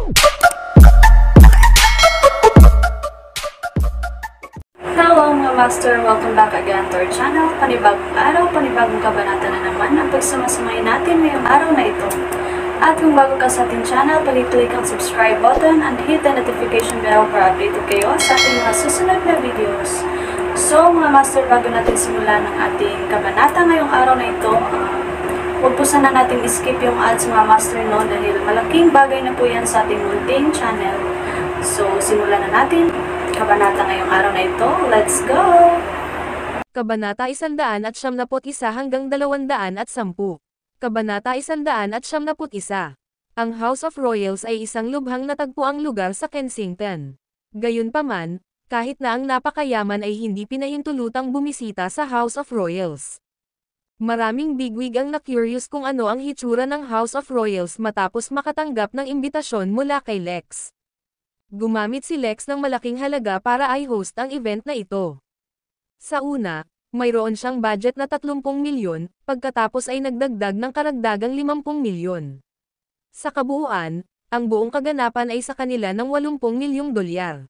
Hello mga master! Welcome back again to our channel. Panibagong araw, panibagong kabanata na naman ang pagsumasumay natin ngayong araw na ito. At kung bago ka sa ating channel, pag-click ang subscribe button and hit the notification bell para updated kayo sa ating mga susunod na videos. So mga master, bago natin simulan ng ating kabanata ngayong araw na ito, huwag po sana natin skip yung ads mga master, no, dahil malaking bagay na po yan sa ating munting channel. So simulan na natin kabanata ngayong araw na ito. Let's go! Kabanata 171 hanggang 210. Kabanata 171. Ang House of Royals ay isang lubhang natagpuang lugar sa Kensington. Gayunpaman, kahit na ang napakayaman ay hindi pinahintulutang bumisita sa House of Royals. Maraming bigwig ang na-curious kung ano ang hitsura ng House of Royals matapos makatanggap ng imbitasyon mula kay Lex. Gumamit si Lex ng malaking halaga para i-host ang event na ito. Sa una, mayroon siyang budget na 30 milyon, pagkatapos ay nagdagdag ng karagdagang 50 milyon. Sa kabuuan, ang buong kaganapan ay sa kanila ng 80 milyong dolyar.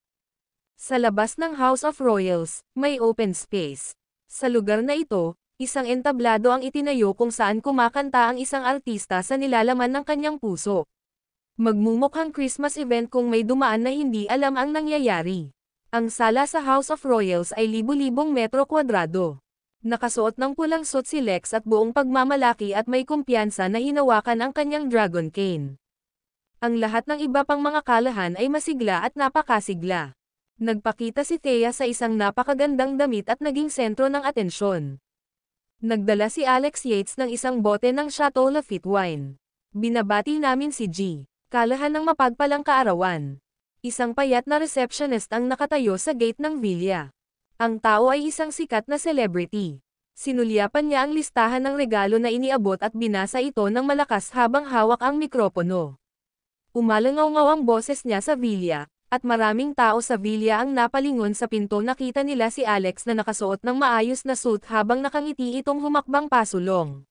Sa labas ng House of Royals, may open space. Sa lugar na ito, isang entablado ang itinayo kung saan kumakanta ang isang artista sa nilalaman ng kanyang puso. Magmumukhang Christmas event kung may dumaan na hindi alam ang nangyayari. Ang sala sa House of Royals ay libu-libong metro kwadrado. Nakasuot ng pulang suit si Lex at buong pagmamalaki at may kumpiyansa na hinawakan ang kanyang dragon cane. Ang lahat ng iba pang mga kalahan ay masigla at napakasigla. Nagpakita si Thea sa isang napakagandang damit at naging sentro ng atensyon. Nagdala si Alex Yates ng isang bote ng Chateau Lafite wine. Binabati namin si G. Kalahan ng mapagpalang kaarawan. Isang payat na receptionist ang nakatayo sa gate ng villa. Ang tao ay isang sikat na celebrity. Sinulyapan niya ang listahan ng regalo na iniabot at binasa ito ng malakas habang hawak ang mikropono. Umalangaw-ngaw ang boses niya sa villa, at maraming tao sa villa ang napalingon sa pinto. Nakita nila si Alex na nakasuot ng maayos na suit habang nakangiti itong humakbang pasulong.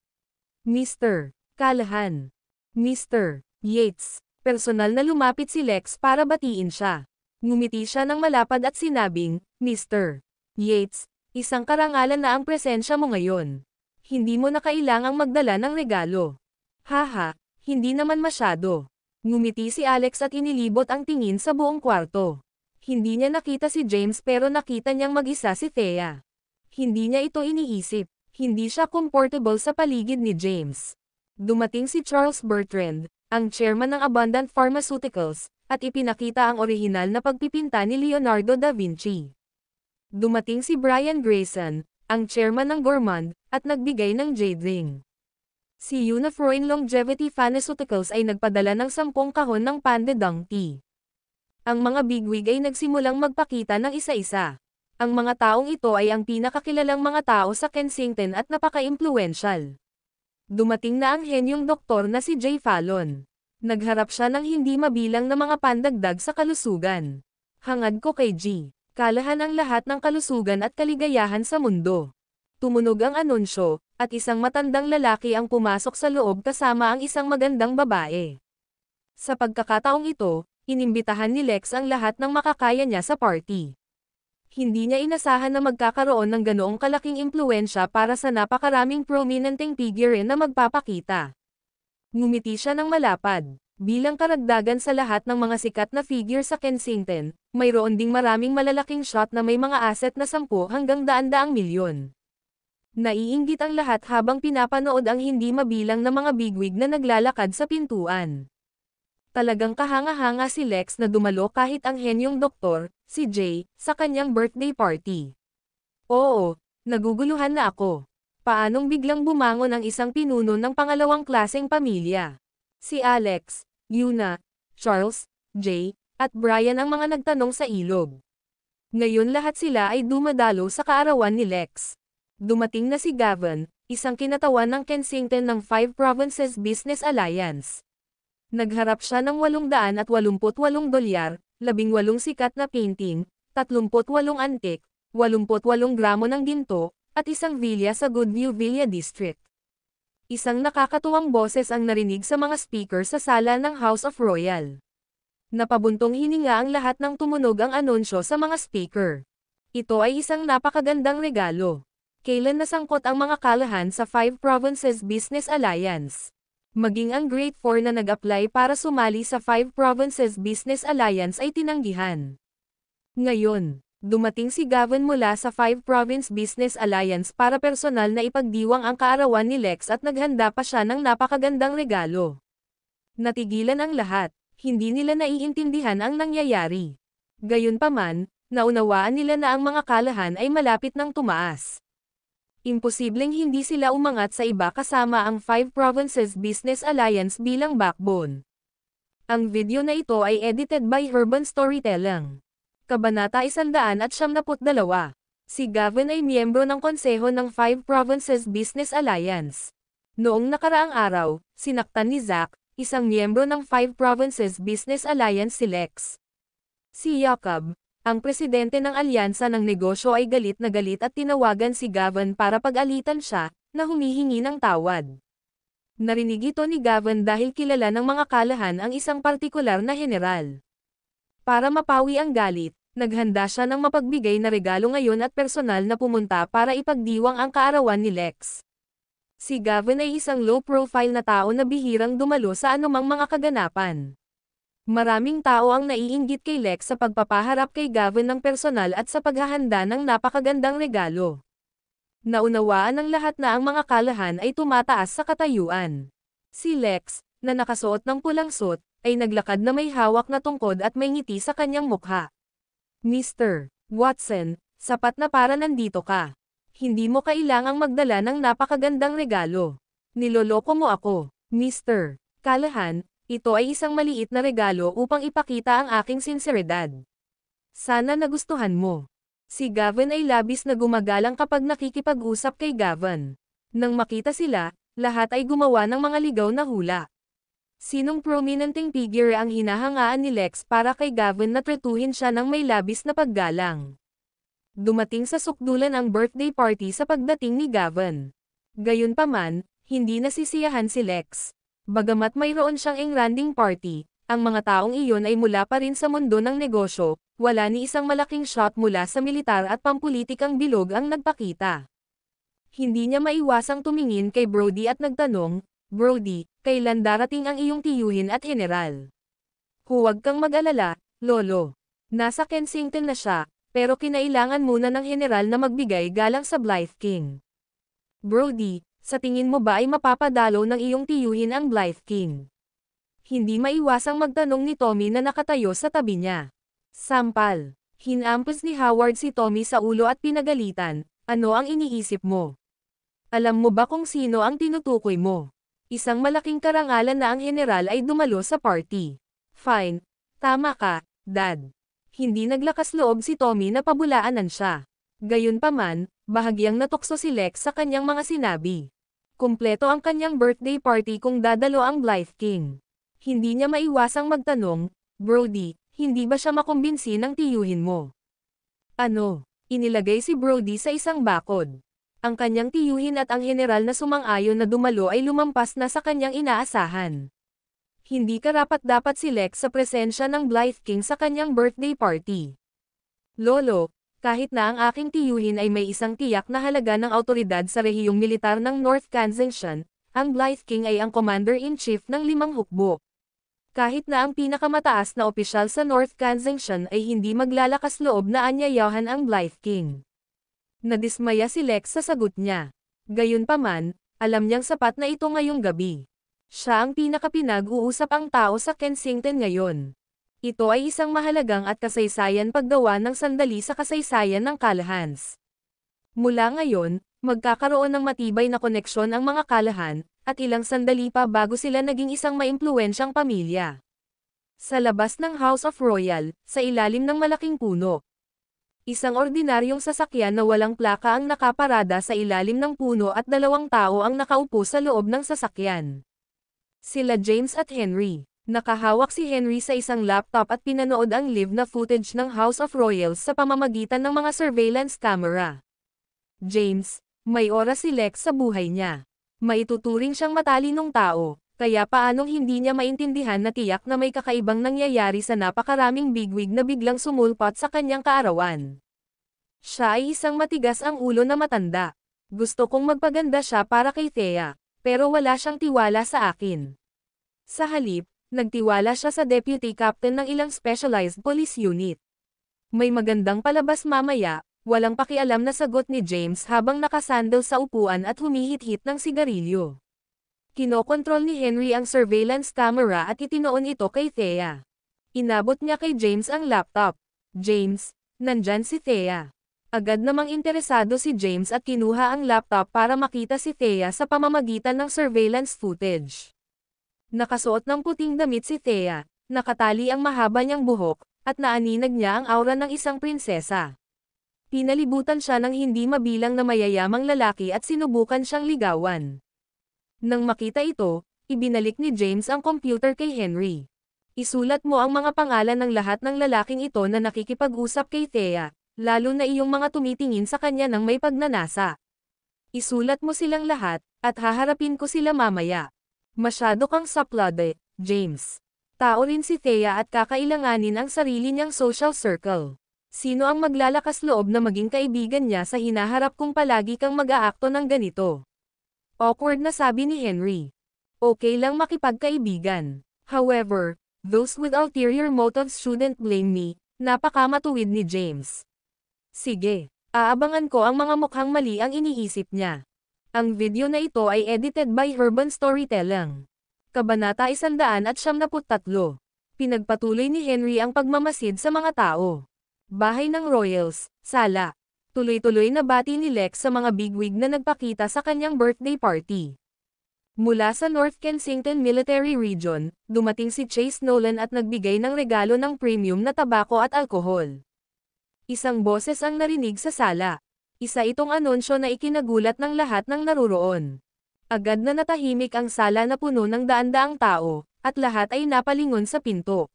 Mr. Kalahan. Mr. Yates. Personal na lumapit si Lex para batiin siya. Ngumiti siya ng malapad at sinabing, Mr. Yates, isang karangalan na ang presensya mo ngayon. Hindi mo na kailangang magdala ng regalo. Haha, hindi naman masyado. Ngumiti si Alex at inilibot ang tingin sa buong kwarto. Hindi niya nakita si James pero nakita niyang mag-isa si Thea. Hindi niya ito iniisip. Hindi siya comfortable sa paligid ni James. Dumating si Charles Bertrand, ang chairman ng Abundant Pharmaceuticals, at ipinakita ang orihinal na pagpipinta ni Leonardo da Vinci. Dumating si Brian Grayson, ang chairman ng Gourmand, at nagbigay ng jade ring. Si Unifroin Longevity Pharmaceuticals ay nagpadala ng 10 kahon ng Pande Dung Tea. Ang mga bigwig ay nagsimulang magpakita ng isa-isa. Ang mga taong ito ay ang pinakakilalang mga tao sa Kensington at napaka-impluwensyal. Dumating na ang henyong doktor na si Jay Fallon. Nagharap siya ng hindi mabilang na mga pandagdag sa kalusugan. Hangad ko kay G. Kalahan ang lahat ng kalusugan at kaligayahan sa mundo. Tumunog ang anunsyo, at isang matandang lalaki ang pumasok sa loob kasama ang isang magandang babae. Sa pagkakataong ito, inimbitahan ni Lex ang lahat ng makakaya niya sa party. Hindi niya inasahan na magkakaroon ng ganoong kalaking impluwensya para sa napakaraming prominenteng figure na magpapakita. Ngumiti siya ng malapad. Bilang karagdagan sa lahat ng mga sikat na figure sa Kensington, mayroon ding maraming malalaking shot na may mga asset na 10 hanggang 100 milyon. Naiinggit ang lahat habang pinapanood ang hindi mabilang na mga bigwig na naglalakad sa pintuan. Talagang kahanga-hanga si Lex na dumalo kahit ang henyong doktor, si Jay, sa kanyang birthday party. Oo, naguguluhan na ako. Paanong biglang bumangon ang isang pinuno ng pangalawang klaseng pamilya? Si Alex, Yuna, Charles, Jay, at Brian ang mga nagtanong sa ilog. Ngayon lahat sila ay dumadalo sa kaarawan ni Lex. Dumating na si Gavin, isang kinatawan ng Kensington ng 5 Provinces Business Alliance. Nagharap siya ng $888, 18 sikat na painting, 38 antik, 88 gramo ng ginto, at isang villa sa Goodview Villa District. Isang nakakatuwang boses ang narinig sa mga speaker sa sala ng House of Royal. Napabuntong hininga ang lahat nang tumunog ang anunsyo sa mga speaker. Ito ay isang napakagandang regalo. Kailan nasangkot ang mga kalahan sa 5 Provinces Business Alliance? Maging ang Grade 4 na nag-apply para sumali sa 5 Provinces Business Alliance ay tinanggihan. Ngayon, dumating si Gavin mula sa 5 Province Business Alliance para personal na ipagdiwang ang kaarawan ni Lex at naghanda pa siya ng napakagandang regalo. Natigilan ang lahat, hindi nila naiintindihan ang nangyayari. Gayunpaman, naunawaan nila na ang mga kalahan ay malapit nang tumaas. Imposibleng hindi sila umangat sa iba kasama ang 5 Provinces Business Alliance bilang backbone. Ang video na ito ay edited by Urban Storytelling. Kabanata 172. Si Gavin ay miyembro ng konseho ng 5 Provinces Business Alliance. Noong nakaraang araw, sinaktan ni Zach, isang miyembro ng 5 Provinces Business Alliance si Lex. Si Jacob, ang presidente ng alyansa ng negosyo ay galit na galit at tinawagan si Gavin para pag-alitan siya, na humihingi ng tawad. Narinig ito ni Gavin dahil kilala ng mga kalahan ang isang partikular na general. Para mapawi ang galit, naghanda siya ng mapagbigay na regalo ngayon at personal na pumunta para ipagdiwang ang kaarawan ni Lex. Si Gavin ay isang low-profile na tao na bihirang dumalo sa anumang mga kaganapan. Maraming tao ang naiinggit kay Lex sa pagpapaharap kay Gavin ng personal at sa paghahanda ng napakagandang regalo. Naunawaan ng lahat na ang mga kalahan ay tumataas sa katayuan. Si Lex, na nakasuot ng pulang suit, ay naglakad na may hawak na tungkod at may ngiti sa kanyang mukha. Mr. Watson, sapat na para nandito ka. Hindi mo kailangang magdala ng napakagandang regalo. Niloloko mo ako, Mr. Callahan. Ito ay isang maliit na regalo upang ipakita ang aking sinseridad. Sana nagustuhan mo. Si Gavin ay labis na gumagalang kapag nakikipag-usap kay Gavin. Nang makita sila, lahat ay gumawa ng mga ligaw na hula. Sinong prominenteng figure ang hinahangaan ni Lex para kay Gavin na tretuhin siya ng may labis na paggalang? Dumating sa sukdulan ang birthday party sa pagdating ni Gavin. Gayunpaman, hindi nasisiyahan si Lex. Bagamat mayroon siyang engranding party, ang mga taong iyon ay mula pa rin sa mundo ng negosyo, wala ni isang malaking shot mula sa militar at pampulitikang bilog ang nagpakita. Hindi niya maiwasang tumingin kay Brody at nagtanong, "Brody, kailan darating ang iyong tiyuhin at general?" "Huwag kang mag-alala, Lolo. Nasa Kensington na siya, pero kinailangan muna ng general na magbigay galang sa Blythe King." "Brody, sa tingin mo ba ay mapapadalo ng iyong tiyuhin ang Blythe King?" Hindi maiwasang magtanong ni Tommy na nakatayo sa tabi niya. Sampal. Hinampos ni Howard si Tommy sa ulo at pinagalitan, "Ano ang iniisip mo? Alam mo ba kung sino ang tinutukoy mo? Isang malaking karangalan na ang general ay dumalo sa party." "Fine. Tama ka, Dad." Hindi naglakas loob si Tommy na pabulaanan siya. Gayunpaman, bahagyang natukso si Lex sa kanyang mga sinabi. Kumpleto ang kanyang birthday party kung dadalo ang Blythe King. Hindi niya maiwasang magtanong, "Brody, hindi ba siya makumbinsi ng tiyuhin mo?" "Ano?" Inilagay si Brody sa isang bakod. Ang kanyang tiyuhin at ang general na sumang-ayon na dumalo ay lumampas na sa kanyang inaasahan. Hindi karapat-dapat si Lex sa presensya ng Blythe King sa kanyang birthday party. "Lolo, kahit na ang aking tiyuhin ay may isang tiyak na halaga ng awtoridad sa rehiyong militar ng North Kensington, ang Blythe King ay ang Commander-in-Chief ng 5 hukbo. Kahit na ang pinakamataas na opisyal sa North Kensington ay hindi maglalakas loob na anyayahan ang Blythe King." Nadismaya si Lex sa sagot niya. Gayunpaman, alam niyang sapat na ito ngayong gabi. Siya ang pinakapinag-uusap ang tao sa Kensington ngayon. Ito ay isang mahalagang at kasaysayan paggawa ng sandali sa kasaysayan ng Callahans. Mula ngayon, magkakaroon ng matibay na koneksyon ang mga Callahan, at ilang sandali pa bago sila naging isang maimpluwensyang pamilya. Sa labas ng House of Royal, sa ilalim ng malaking puno. Isang ordinaryong sasakyan na walang plaka ang nakaparada sa ilalim ng puno at 2 tao ang nakaupo sa loob ng sasakyan. Sila James at Henry. Nakahawak si Henry sa isang laptop at pinanood ang live na footage ng House of Royals sa pamamagitan ng mga surveillance camera. James, may oras si Lex sa buhay niya. Maituturing siyang matalinong tao, Kaya paanong hindi niya maintindihan na tiyak na may kakaibang nangyayari sa napakaraming bigwig na biglang sumulpot sa kanyang kaarawan. Siya ay isang matigas ang ulo na matanda. Gusto kong magpaganda siya para kay Thea, pero wala siyang tiwala sa akin. Sa halip, nagtiwala siya sa deputy captain ng ilang specialized police unit. May magandang palabas mamaya, walang pakialam na sagot ni James habang nakasandal sa upuan at humihit-hit ng sigarilyo. Kinokontrol ni Henry ang surveillance camera at itinoon ito kay Thea. Inabot niya kay James ang laptop. James, nandyan si Thea. Agad namang interesado si James at kinuha ang laptop para makita si Thea sa pamamagitan ng surveillance footage. Nakasuot ng puting damit si Thea, nakatali ang mahaba niyang buhok, at naaninag niya ang aura ng isang prinsesa. Pinalibutan siya ng hindi mabilang na mayayamang lalaki at sinubukan siyang ligawan. Nang makita ito, ibinalik ni James ang computer kay Henry. Isulat mo ang mga pangalan ng lahat ng lalaking ito na nakikipag-usap kay Thea, lalo na iyong mga tumitingin sa kanya ng may pagnanasa. Isulat mo silang lahat, at haharapin ko sila mamaya. Masyado kang saplade, James. Tao rin si Thea at kakailanganin ang sarili niyang social circle. Sino ang maglalakas loob na maging kaibigan niya sa hinaharap kung palagi kang mag-aakto ng ganito? Awkward na sabi ni Henry. Okay lang makipagkaibigan. However, those with ulterior motives shouldn't blame me, napakamatuwid ni James. Sige, aabangan ko ang mga mukhang mali ang iniisip niya. Ang video na ito ay edited by Urban Storytelling. Kabanata 173. Pinagpatuloy ni Henry ang pagmamasid sa mga tao. Bahay ng Royals, sala. Tuloy-tuloy na bati ni Lex sa mga bigwig na nagpakita sa kanyang birthday party. Mula sa North Kensington Military Region, dumating si Chase Nolan at nagbigay ng regalo ng premium na tabako at alkohol. Isang boses ang narinig sa sala. Isa itong anunsyo na ikinagulat ng lahat ng naruroon. Agad na natahimik ang sala na puno ng daan-daang tao, at lahat ay napalingon sa pinto.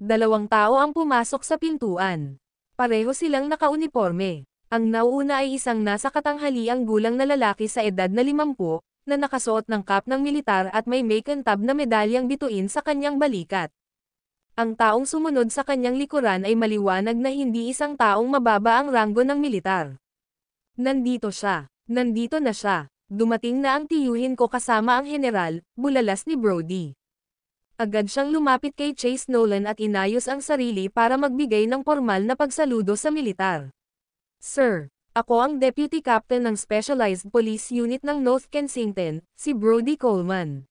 2 tao ang pumasok sa pintuan. Pareho silang nakauniporme. Ang nauuna ay isang nasa katanghaliang gulang na lalaki sa edad na 50, na nakasuot ng cap ng militar at may makintab na medalyang bituin sa kanyang balikat. Ang taong sumunod sa kanyang likuran ay maliwanag na hindi isang taong mababa ang ranggo ng militar. Nandito siya. Nandito na siya. Dumating na ang tiyuhin ko kasama ang general, bulalas ni Brody. Agad siyang lumapit kay Chase Nolan at inayos ang sarili para magbigay ng formal na pagsaludo sa militar. Sir, ako ang Deputy Captain ng Specialized Police Unit ng North Kensington, si Brody Coleman.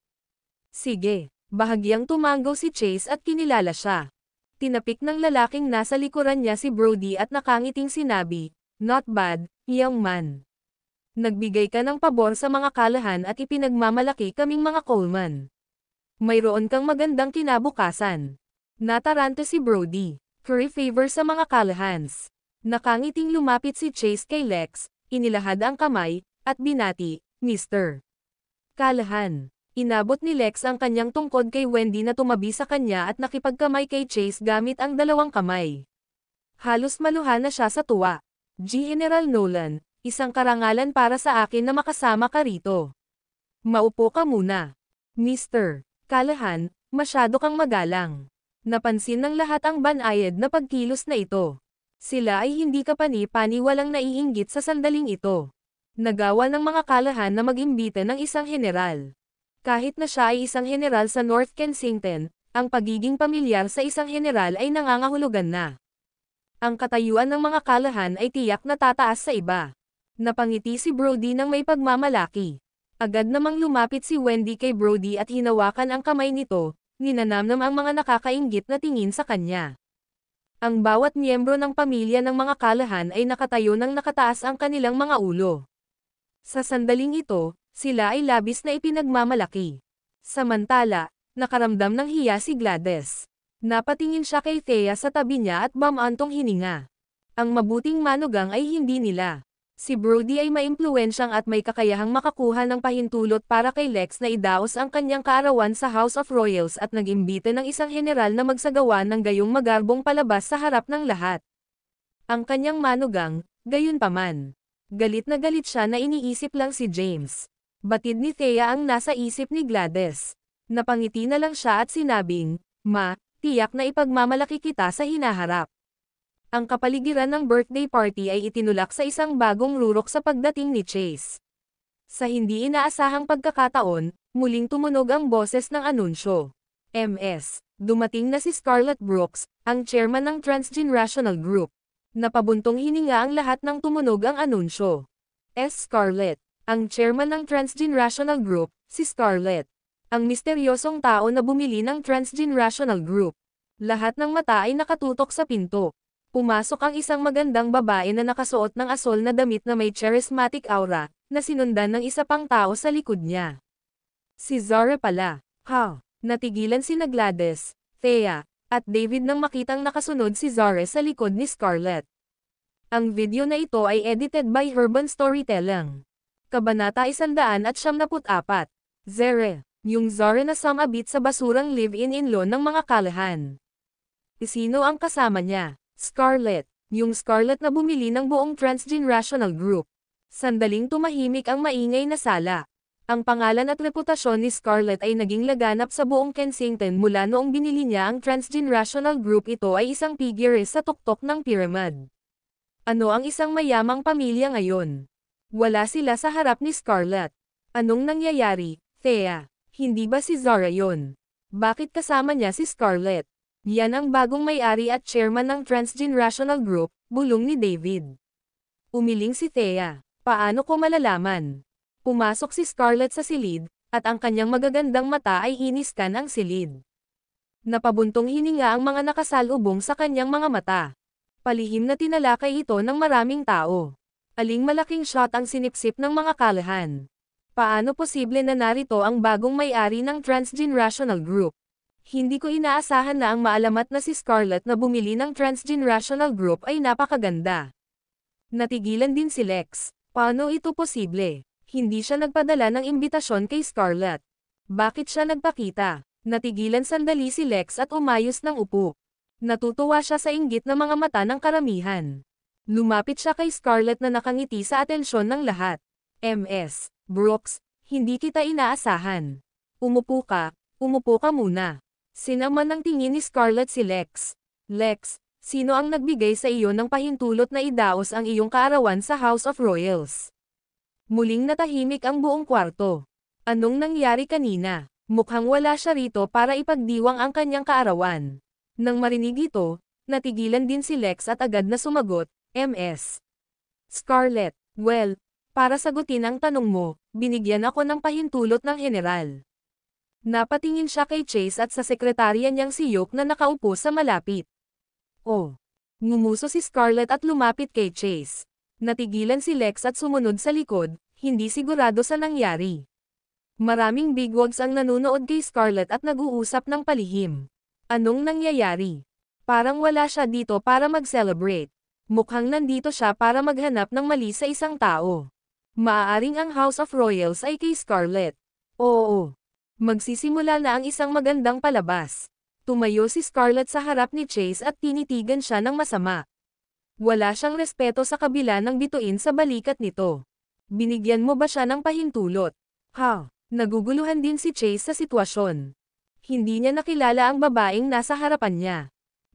Sige, bahagyang tumanggaw si Chase at kinilala siya. Tinapik ng lalaking nasa likuran niya si Brody at nakangiting sinabi, "Not bad, young man. Nagbigay ka ng pabor sa mga kalahan at ipinagmamalaki kaming mga Coleman. Mayroon kang magandang kinabukasan." Natarante si Brody. Curry favor sa mga kalahans. Nakangiting lumapit si Chase kay Lex, inilahad ang kamay, at binati, "Mr. Callahan." Inabot ni Lex ang kanyang tungkod kay Wendy na tumabi sa kanya at nakipagkamay kay Chase gamit ang 2 kamay. Halos maluha na siya sa tuwa. General Nolan, isang karangalan para sa akin na makasama ka rito. Maupo ka muna. Mr. Callahan, masyado kang magalang. Napansin ng lahat ang banayad na pagkilos na ito. Sila ay hindi kapani-pani walang naiinggit sa sandaling ito. Nagawa ng mga kalahan na mag-imbita ng isang general. Kahit na siya ay isang general sa North Kensington, ang pagiging pamilyar sa isang general ay nangangahulugan na. Ang katayuan ng mga kalahan ay tiyak na tataas sa iba. Napangiti si Brody ng may pagmamalaki. Agad namang lumapit si Wendy kay Brody at hinawakan ang kamay nito, ninanamnam ang mga nakakainggit na tingin sa kanya. Ang bawat miyembro ng pamilya ng mga kalahan ay nakatayo ng nakataas ang kanilang mga ulo. Sa sandaling ito, sila ay labis na ipinagmamalaki. Samantala, nakaramdam ng hiya si Gladys. Napatingin siya kay Thea sa tabi niya at bamantong hininga. Ang mabuting manugang ay hindi nila. Si Brody ay maimpluwensyang at may kakayahang makakuha ng pahintulot para kay Lex na idaos ang kanyang kaarawan sa House of Royals at nag-imbita ng isang general na magsagawa ng gayong magarbong palabas sa harap ng lahat. Ang kanyang manugang, gayunpaman. Galit na galit siya na iniisip lang si James. Batid ni Thea ang nasa isip ni Gladys. Napangiti na lang siya at sinabing, "Ma, tiyak na ipagmamalaki kita sa hinaharap." Ang kapaligiran ng birthday party ay itinulak sa isang bagong rurok sa pagdating ni Chase. Sa hindi inaasahang pagkakataon, muling tumunog ang boses ng anunsyo. Dumating na si Scarlett Brooks, ang chairman ng Transgenerational Group. Napabuntong hininga ang lahat ng tumunog ang anunsyo. Scarlett, ang chairman ng Transgenerational Group, si Scarlett. Ang misteryosong tao na bumili ng Transgenerational Group. Lahat ng mata ay nakatutok sa pinto. Pumasok ang isang magandang babae na nakasuot ng asol na damit na may charismatic aura, na sinundan ng isa pang tao sa likod niya. Si Zara pala. Natigilan sina Gladys, Thea, at David nang makitang nakasunod si Zara sa likod ni Scarlett. Ang video na ito ay edited by Urban Storytelling. Kabanata 174. Zara. Yung Zara na sumabit sa basurang live-in-in-law ng mga kalahan. Sino ang kasama niya? Scarlett. Yung Scarlett na bumili ng buong Transgenerational Group. Sandaling tumahimik ang maingay na sala. Ang pangalan at reputasyon ni Scarlett ay naging laganap sa buong Kensington mula noong binili niya ang Transgenerational Group. Ito ay isang figure sa tuktok ng pyramid. Ano ang isang mayamang pamilya ngayon? Wala sila sa harap ni Scarlett. Anong nangyayari, Thea? Hindi ba si Zara yon? Bakit kasama niya si Scarlett? Yan ang bagong may-ari at chairman ng Transgenerational Group, bulong ni David. Umiling si Thea. Paano ko malalaman? Pumasok si Scarlett sa silid, at ang kanyang magagandang mata ay iniskan ang silid. Napabuntong hininga ang mga nakasalubong sa kanyang mga mata. Palihim na tinalakay ito ng maraming tao. Aling malaking shot ang sinipsip ng mga kalahan. Paano posible na narito ang bagong may-ari ng Transgenerational Group? Hindi ko inaasahan na ang maalamat na si Scarlett na bumili ng Transgenerational Group ay napakaganda. Natigilan din si Lex. Paano ito posible? Hindi siya nagpadala ng imbitasyon kay Scarlett. Bakit siya nagpakita? Natigilan sandali si Lex at umayos ng upo. Natutuwa siya sa inggit na mga mata ng karamihan. Lumapit siya kay Scarlett na nakangiti sa atensyon ng lahat. Brooks, hindi kita inaasahan. Umupo ka muna. Sinaman ng tingin ni Scarlett si Lex. Lex, sino ang nagbigay sa iyo ng pahintulot na idaos ang iyong kaarawan sa House of Royals? Muling natahimik ang buong kwarto. Anong nangyari kanina? Mukhang wala siya rito para ipagdiwang ang kanyang kaarawan. Nang marinig ito, natigilan din si Lex at agad na sumagot, Scarlett, well, para sagutin ang tanong mo, binigyan ako ng pahintulot ng general. Napatingin siya kay Chase at sa sekretarya niyang si Yoke na nakaupo sa malapit. Ngumuso si Scarlett at lumapit kay Chase. Natigilan si Lex at sumunod sa likod, hindi sigurado sa nangyari. Maraming bigwigs ang nanunood kay Scarlett at nag-uusap ng palihim. Anong nangyayari? Parang wala siya dito para mag-celebrate. Mukhang nandito siya para maghanap ng mali sa isang tao. Maaaring ang House of Royals ay kay Scarlett. Oo. Magsisimula na ang isang magandang palabas. Tumayo si Scarlett sa harap ni Chase at tinitigan siya ng masama. Wala siyang respeto sa kabila ng bituin sa balikat nito. Binigyan mo ba siya ng pahintulot? Naguguluhan din si Chase sa sitwasyon. Hindi niya nakilala ang babaeng nasa harapan niya.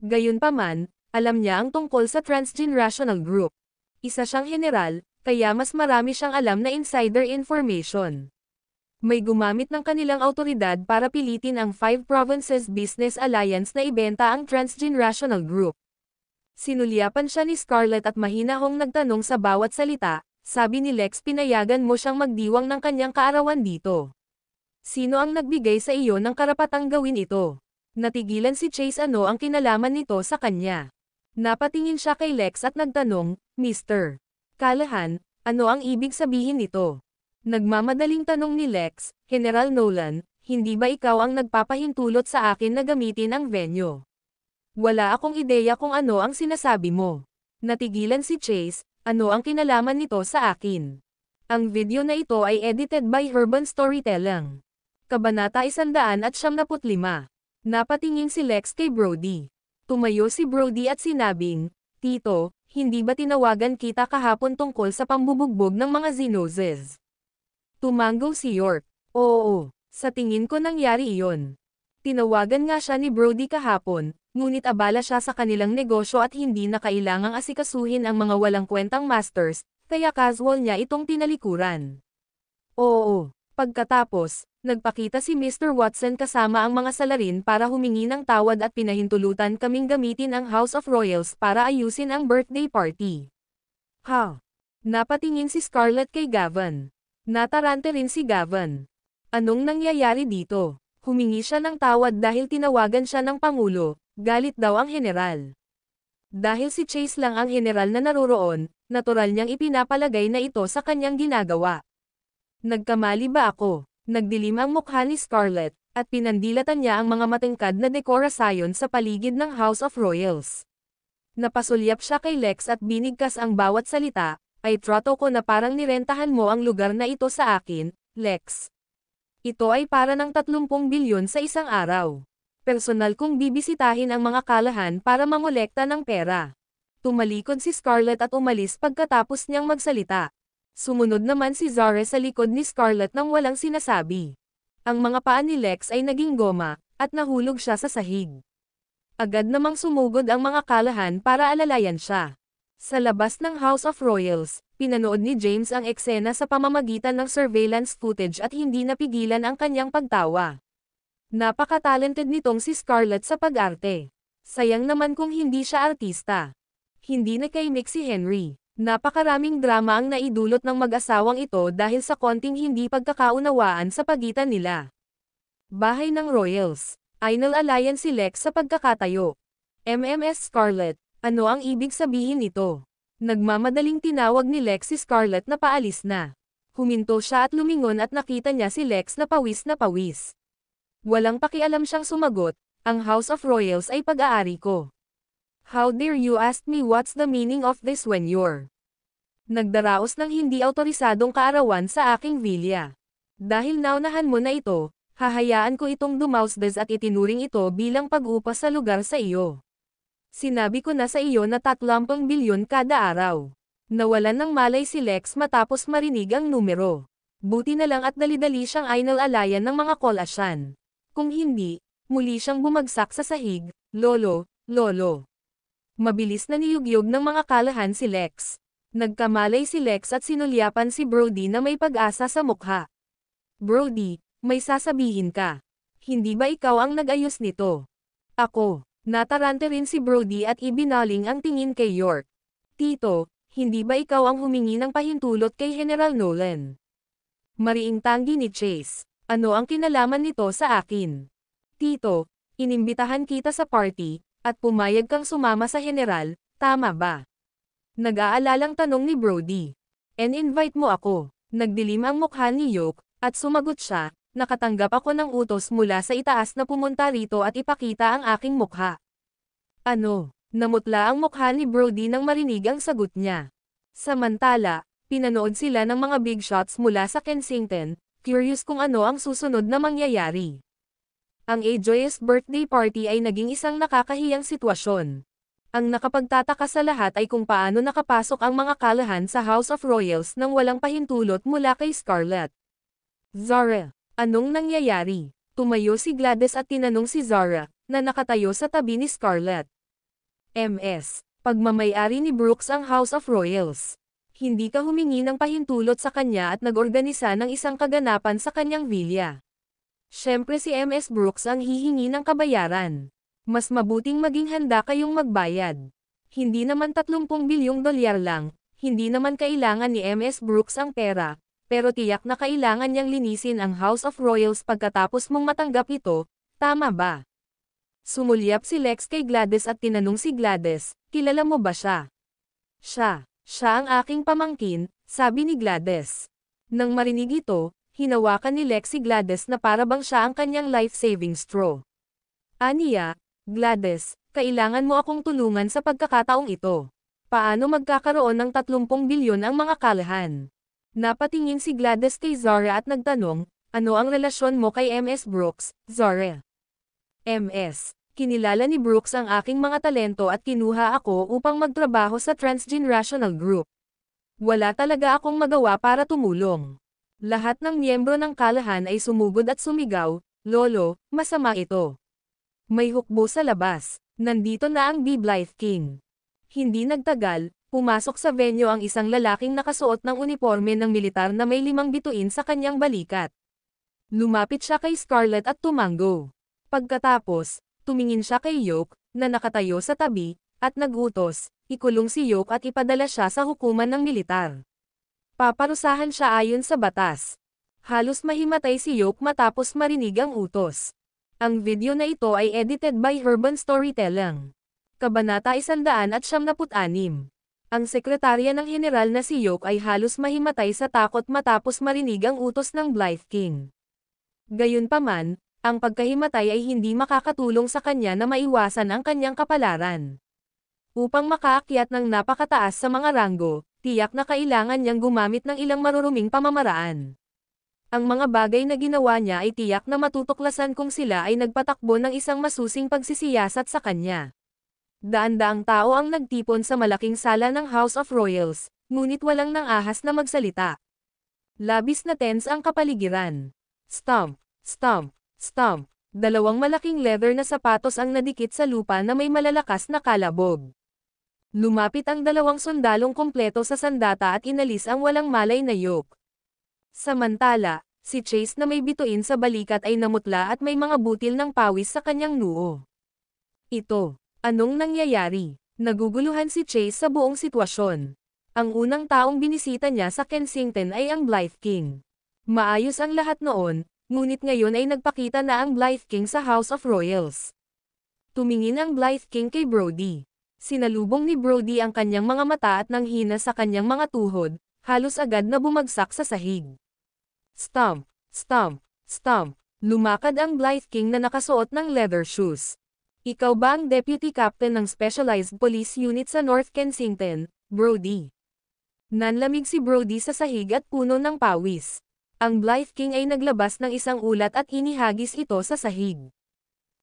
Gayunpaman, alam niya ang tungkol sa Transgenerational Group. Isa siyang general, kaya mas marami siyang alam na insider information. May gumamit ng kanilang autoridad para pilitin ang 5 Provinces Business Alliance na ibenta ang Transgenerational Group. Sinulyapan siya ni Scarlett at mahinahong nagtanong sa bawat salita, sabi ni Lex pinayagan mo siyang magdiwang ng kanyang kaarawan dito. Sino ang nagbigay sa iyo ng karapatang gawin ito? Natigilan si Chase ano ang kinalaman nito sa kanya. Napatingin siya kay Lex at nagtanong, Mr. Callahan, ano ang ibig sabihin nito? Nagmamadaling tanong ni Lex, General Nolan, hindi ba ikaw ang nagpapahintulot sa akin na gamitin ang venue? Wala akong ideya kung ano ang sinasabi mo. Natigilan si Chase, ano ang kinalaman nito sa akin? Ang video na ito ay edited by Urban Storytelling. Kabanata 175. Napatingin si Lex kay Brody. Tumayo si Brody at sinabing, Tito, hindi ba tinawagan kita kahapon tungkol sa pambubugbog ng mga Xenoses? Tumango si York. Oo. Sa tingin ko nangyari iyon. Tinawagan nga siya ni Brody kahapon, ngunit abala siya sa kanilang negosyo at hindi na kailangang asikasuhin ang mga walang kwentang masters, kaya casual niya itong tinalikuran. Oo. Pagkatapos, nagpakita si Mr. Watson kasama ang mga salarin para humingi ng tawad at pinahintulutan kaming gamitin ang House of Royals para ayusin ang birthday party. Ha? Napatingin si Scarlett kay Gavin. Natarante rin si Gavin. Anong nangyayari dito? Humingi siya ng tawad dahil tinawagan siya ng Pangulo, galit daw ang general. Dahil si Chase lang ang general na naroroon, natural niyang ipinapalagay na ito sa kanyang ginagawa. Nagkamali ba ako? Nagdilim ang mukha ni Scarlett, at pinandilatan niya ang mga matingkad na dekorasyon sa paligid ng House of Royals. Napasulyap siya kay Lex at binigkas ang bawat salita, ay trato ko na parang nirentahan mo ang lugar na ito sa akin, Lex. Ito ay para ng 30 bilyon sa isang araw. Personal kong bibisitahin ang mga kalahan para mangolekta ng pera. Tumalikod si Scarlett at umalis pagkatapos niyang magsalita. Sumunod naman si Zara sa likod ni Scarlett nang walang sinasabi. Ang mga paa ni Lex ay naging goma, at nahulog siya sa sahig. Agad namang sumugod ang mga kalahan para alalayan siya. Sa labas ng House of Royals, pinanood ni James ang eksena sa pamamagitan ng surveillance footage at hindi napigilan ang kanyang pagtawa. Napaka-talented nitong si Scarlett sa pag-arte. Sayang naman kung hindi siya artista. Hindi na kay Mick si Henry. Napakaraming drama ang naidulot ng mag-asawang ito dahil sa konting hindi pagkakaunawaan sa pagitan nila. Bahay ng Royals. Final alliance si Lex sa pagkakatayo. MMS Scarlett, ano ang ibig sabihin nito? Nagmamadaling tinawag ni Lex si Scarlett na paalis na. Huminto siya at lumingon at nakita niya si Lex na pawis na pawis. Walang pakialam siyang sumagot, ang House of Royals ay pag-aari ko. How dare you ask me what's the meaning of this when you're nagdaraos ng hindi awtorisadong kaarawan sa aking villa. Dahil naunahan mo na ito, hahayaan ko itong dumausdes at itinuring ito bilang pag-upa sa lugar sa iyo. Sinabi ko na sa iyo na 30 bilyon kada araw. Nawalan ng malay si Lex matapos marinig ang numero. Buti na lang at dali-dali siyang ainal-alayan ng mga kolasyan. Kung hindi, muli siyang bumagsak sa sahig, lolo. Mabilis na niyugyog ng mga kalahan si Lex. Nagkamalay si Lex at sinulyapan si Brody na may pag-asa sa mukha. Brody, may sasabihin ka. Hindi ba ikaw ang nag-ayos nito? Ako. Natarante rin si Brody at ibinaling ang tingin kay York. Tito, hindi ba ikaw ang humingi ng pahintulot kay General Nolan? Mariing tanggi ni Chase. Ano ang kinalaman nito sa akin? Tito, inimbitahan kita sa party, at pumayag kang sumama sa general, tama ba? Nag-aalalang tanong ni Brody. And-invite mo ako. Nagdilim ang mukha ni York, at sumagot siya, nakatanggap ako ng utos mula sa itaas na pumunta rito at ipakita ang aking mukha. Ano? Namutla ang mukha ni Brody nang marinig ang sagot niya. Samantala, pinanood sila ng mga big shots mula sa Kensington, curious kung ano ang susunod na mangyayari. Ang joyous birthday party ay naging isang nakakahiyang sitwasyon. Ang nakapagtataka sa lahat ay kung paano nakapasok ang mga kalahan sa House of Royals nang walang pahintulot mula kay Scarlett. Zara, anong nangyayari? Tumayo si Gladys at tinanong si Zara, na nakatayo sa tabi ni Scarlett. MS, pagmamayari ni Brooks ang House of Royals. Hindi ka humingi ng pahintulot sa kanya at nag-organisa ng isang kaganapan sa kanyang villa. Siyempre si MS Brooks ang hihingi ng kabayaran. Mas mabuting maging handa kayong magbayad. Hindi naman 30 bilyong dolyar lang, hindi naman kailangan ni MS Brooks ang pera, pero tiyak na kailangan niyang linisin ang House of Royals pagkatapos mong matanggap ito, tama ba? Sumulyap si Lex kay Gladys at tinanong si Gladys, kilala mo ba siya? Siya ang aking pamangkin, sabi ni Gladys. Nang marinig ito, hinawakan ni Lex si Gladys na para bang siya ang kanyang life-saving straw. Aniya, Gladys, kailangan mo akong tulungan sa pagkakataong ito. Paano magkakaroon ng 30 bilyon ang mga kalahan? Napatingin si Gladys kay Zara at nagtanong, ano ang relasyon mo kay MS Brooks, Zara? MS, kinilala ni Brooks ang aking mga talento at kinuha ako upang magtrabaho sa Transgenerational Group. Wala talaga akong magawa para tumulong. Lahat ng miyembro ng kalahan ay sumugod at sumigaw, "Lolo, masama ito." May hukbo sa labas. Nandito na ang Blythe King. Hindi nagtagal, pumasok sa venue ang isang lalaking nakasuot ng uniforme ng militar na may 5 bituin sa kanyang balikat. Lumapit siya kay Scarlett at tumango. Pagkatapos, tumingin siya kay Yoke, na nakatayo sa tabi, at nagutos, ikulong si Yoke at ipadala siya sa hukuman ng militar. Paparusahan siya ayon sa batas. Halos mahimatay si Yoke matapos marinig ang utos. Ang video na ito ay edited by Urban Storytelling. Kabanata 176. Ang sekretarya ng general na si Yoke ay halos mahimatay sa takot matapos marinig ang utos ng Blythe King. Gayunpaman, ang pagkahimatay ay hindi makakatulong sa kanya na maiwasan ang kanyang kapalaran. Upang makaakyat ng napakataas sa mga ranggo, tiyak na kailangan niyang gumamit ng ilang maruruming pamamaraan. Ang mga bagay na ginawa niya ay tiyak na matutuklasan kung sila ay nagpatakbo ng isang masusing pagsisiyasat sa kanya. Daan-daang tao ang nagtipon sa malaking sala ng House of Royals, ngunit walang nang ahas na magsalita. Labis na tense ang kapaligiran. Stomp, stomp, stomp. 2 malaking leather na sapatos ang nadikit sa lupa na may malalakas na kalabog. Lumapit ang 2 sundalong kumpleto sa sandata at inalis ang walang malay na Yoke. Samantala, si Chase na may bituin sa balikat ay namutla at may mga butil ng pawis sa kanyang noo. Ito, anong nangyayari? Naguguluhan si Chase sa buong sitwasyon. Ang unang taong binisita niya sa Kensington ay ang Blythe King. Maayos ang lahat noon, ngunit ngayon ay nagpakita na ang Blythe King sa House of Royals. Tumingin ang Blythe King kay Brody. Sinalubong ni Brody ang kanyang mga mata at nanghina sa kanyang mga tuhod, halos agad na bumagsak sa sahig. Stomp, stomp, stomp. Lumakad ang Blythe King na nakasuot ng leather shoes. Ikaw ba ang Deputy Captain ng Specialized Police Unit sa North Kensington, Brody? Nanlamig si Brody sa sahig at puno ng pawis. Ang Blythe King ay naglabas ng isang ulat at inihagis ito sa sahig.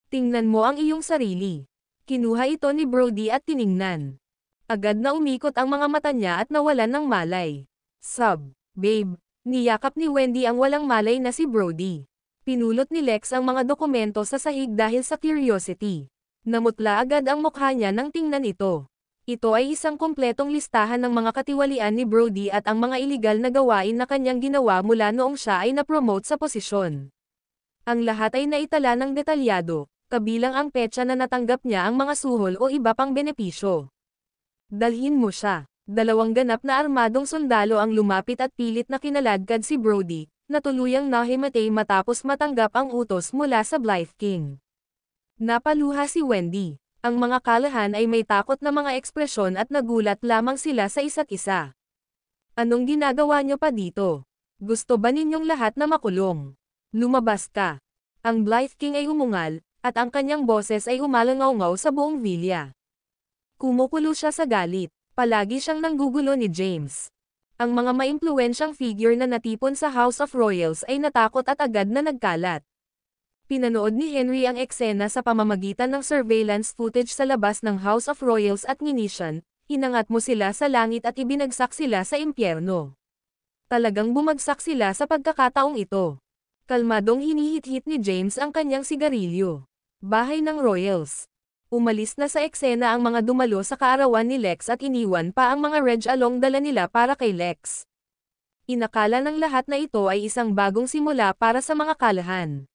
Tingnan mo ang iyong sarili. Kinuha ito ni Brody at tiningnan. Agad na umikot ang mga mata niya at nawalan ng malay. Babe. Niyakap ni Wendy ang walang malay na si Brody. Pinulot ni Lex ang mga dokumento sa sahig dahil sa curiosity. Namutla agad ang mukha niya nang tingnan ito. Ito ay isang kumpletong listahan ng mga katiwalian ni Brody at ang mga iligal na gawain na kanyang ginawa mula noong siya ay na-promote sa posisyon. Ang lahat ay naitala ng detalyado, kabilang ang petsa na natanggap niya ang mga suhol o iba pang benepisyo. Dalhin mo siya. 2 ganap na armadong sundalo ang lumapit at pilit na kinaladkad si Brody, na tuluyang nahimatay matapos matanggap ang utos mula sa Blythe King. Napaluha si Wendy. Ang mga kalahan ay may takot na mga ekspresyon at nagulat lamang sila sa isa't isa. Anong ginagawa niyo pa dito? Gusto ba ninyong lahat na makulong? Lumabas ka. Ang Blythe King ay umungal, at ang kanyang boses ay umalangaw-ngaw sa buong villa. Kumukulo siya sa galit. Palagi siyang nanggugulo ni James. Ang mga maimpluwensyang figure na natipon sa House of Royals ay natakot at agad na nagkalat. Pinanood ni Henry ang eksena sa pamamagitan ng surveillance footage sa labas ng House of Royals at nginisyan, inangat mo sila sa langit at ibinagsak sila sa impyerno. Talagang bumagsak sila sa pagkakataong ito. Kalmadong hinihit-hit ni James ang kanyang sigarilyo. Bahay ng Royals. Umalis na sa eksena ang mga dumalo sa kaarawan ni Lex at iniwan pa ang mga Reg Along dala nila para kay Lex. Inakala ng lahat na ito ay isang bagong simula para sa mga kalahan.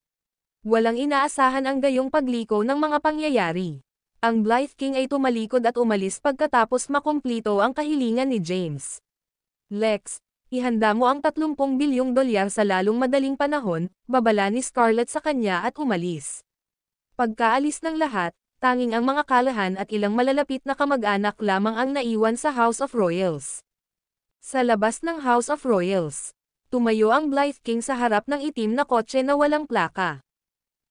Walang inaasahan ang gayong pagliko ng mga pangyayari. Ang Blythe King ay tumalikod at umalis pagkatapos makumplito ang kahilingan ni James. Lex, ihanda mo ang 30 bilyong dolyar sa lalong madaling panahon, babala ni Scarlett sa kanya at umalis. Pagkaalis ng lahat, tanging ang mga kalahan at ilang malalapit na kamag-anak lamang ang naiwan sa House of Royals. Sa labas ng House of Royals, tumayo ang Blythe King sa harap ng itim na kotse na walang plaka.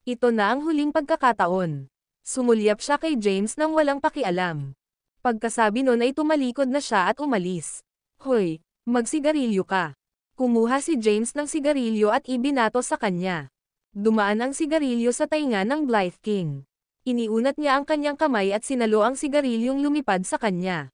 Ito na ang huling pagkakataon. Sumulyap siya kay James nang walang pakialam. Pagkasabi nun ay tumalikod na siya at umalis. Hoy, magsigarilyo ka. Kumuha si James ng sigarilyo at ibinato sa kanya. Dumaan ang sigarilyo sa tainga ng Blythe King. Iniunat niya ang kanyang kamay at sinalo ang sigarilyong lumipad sa kanya.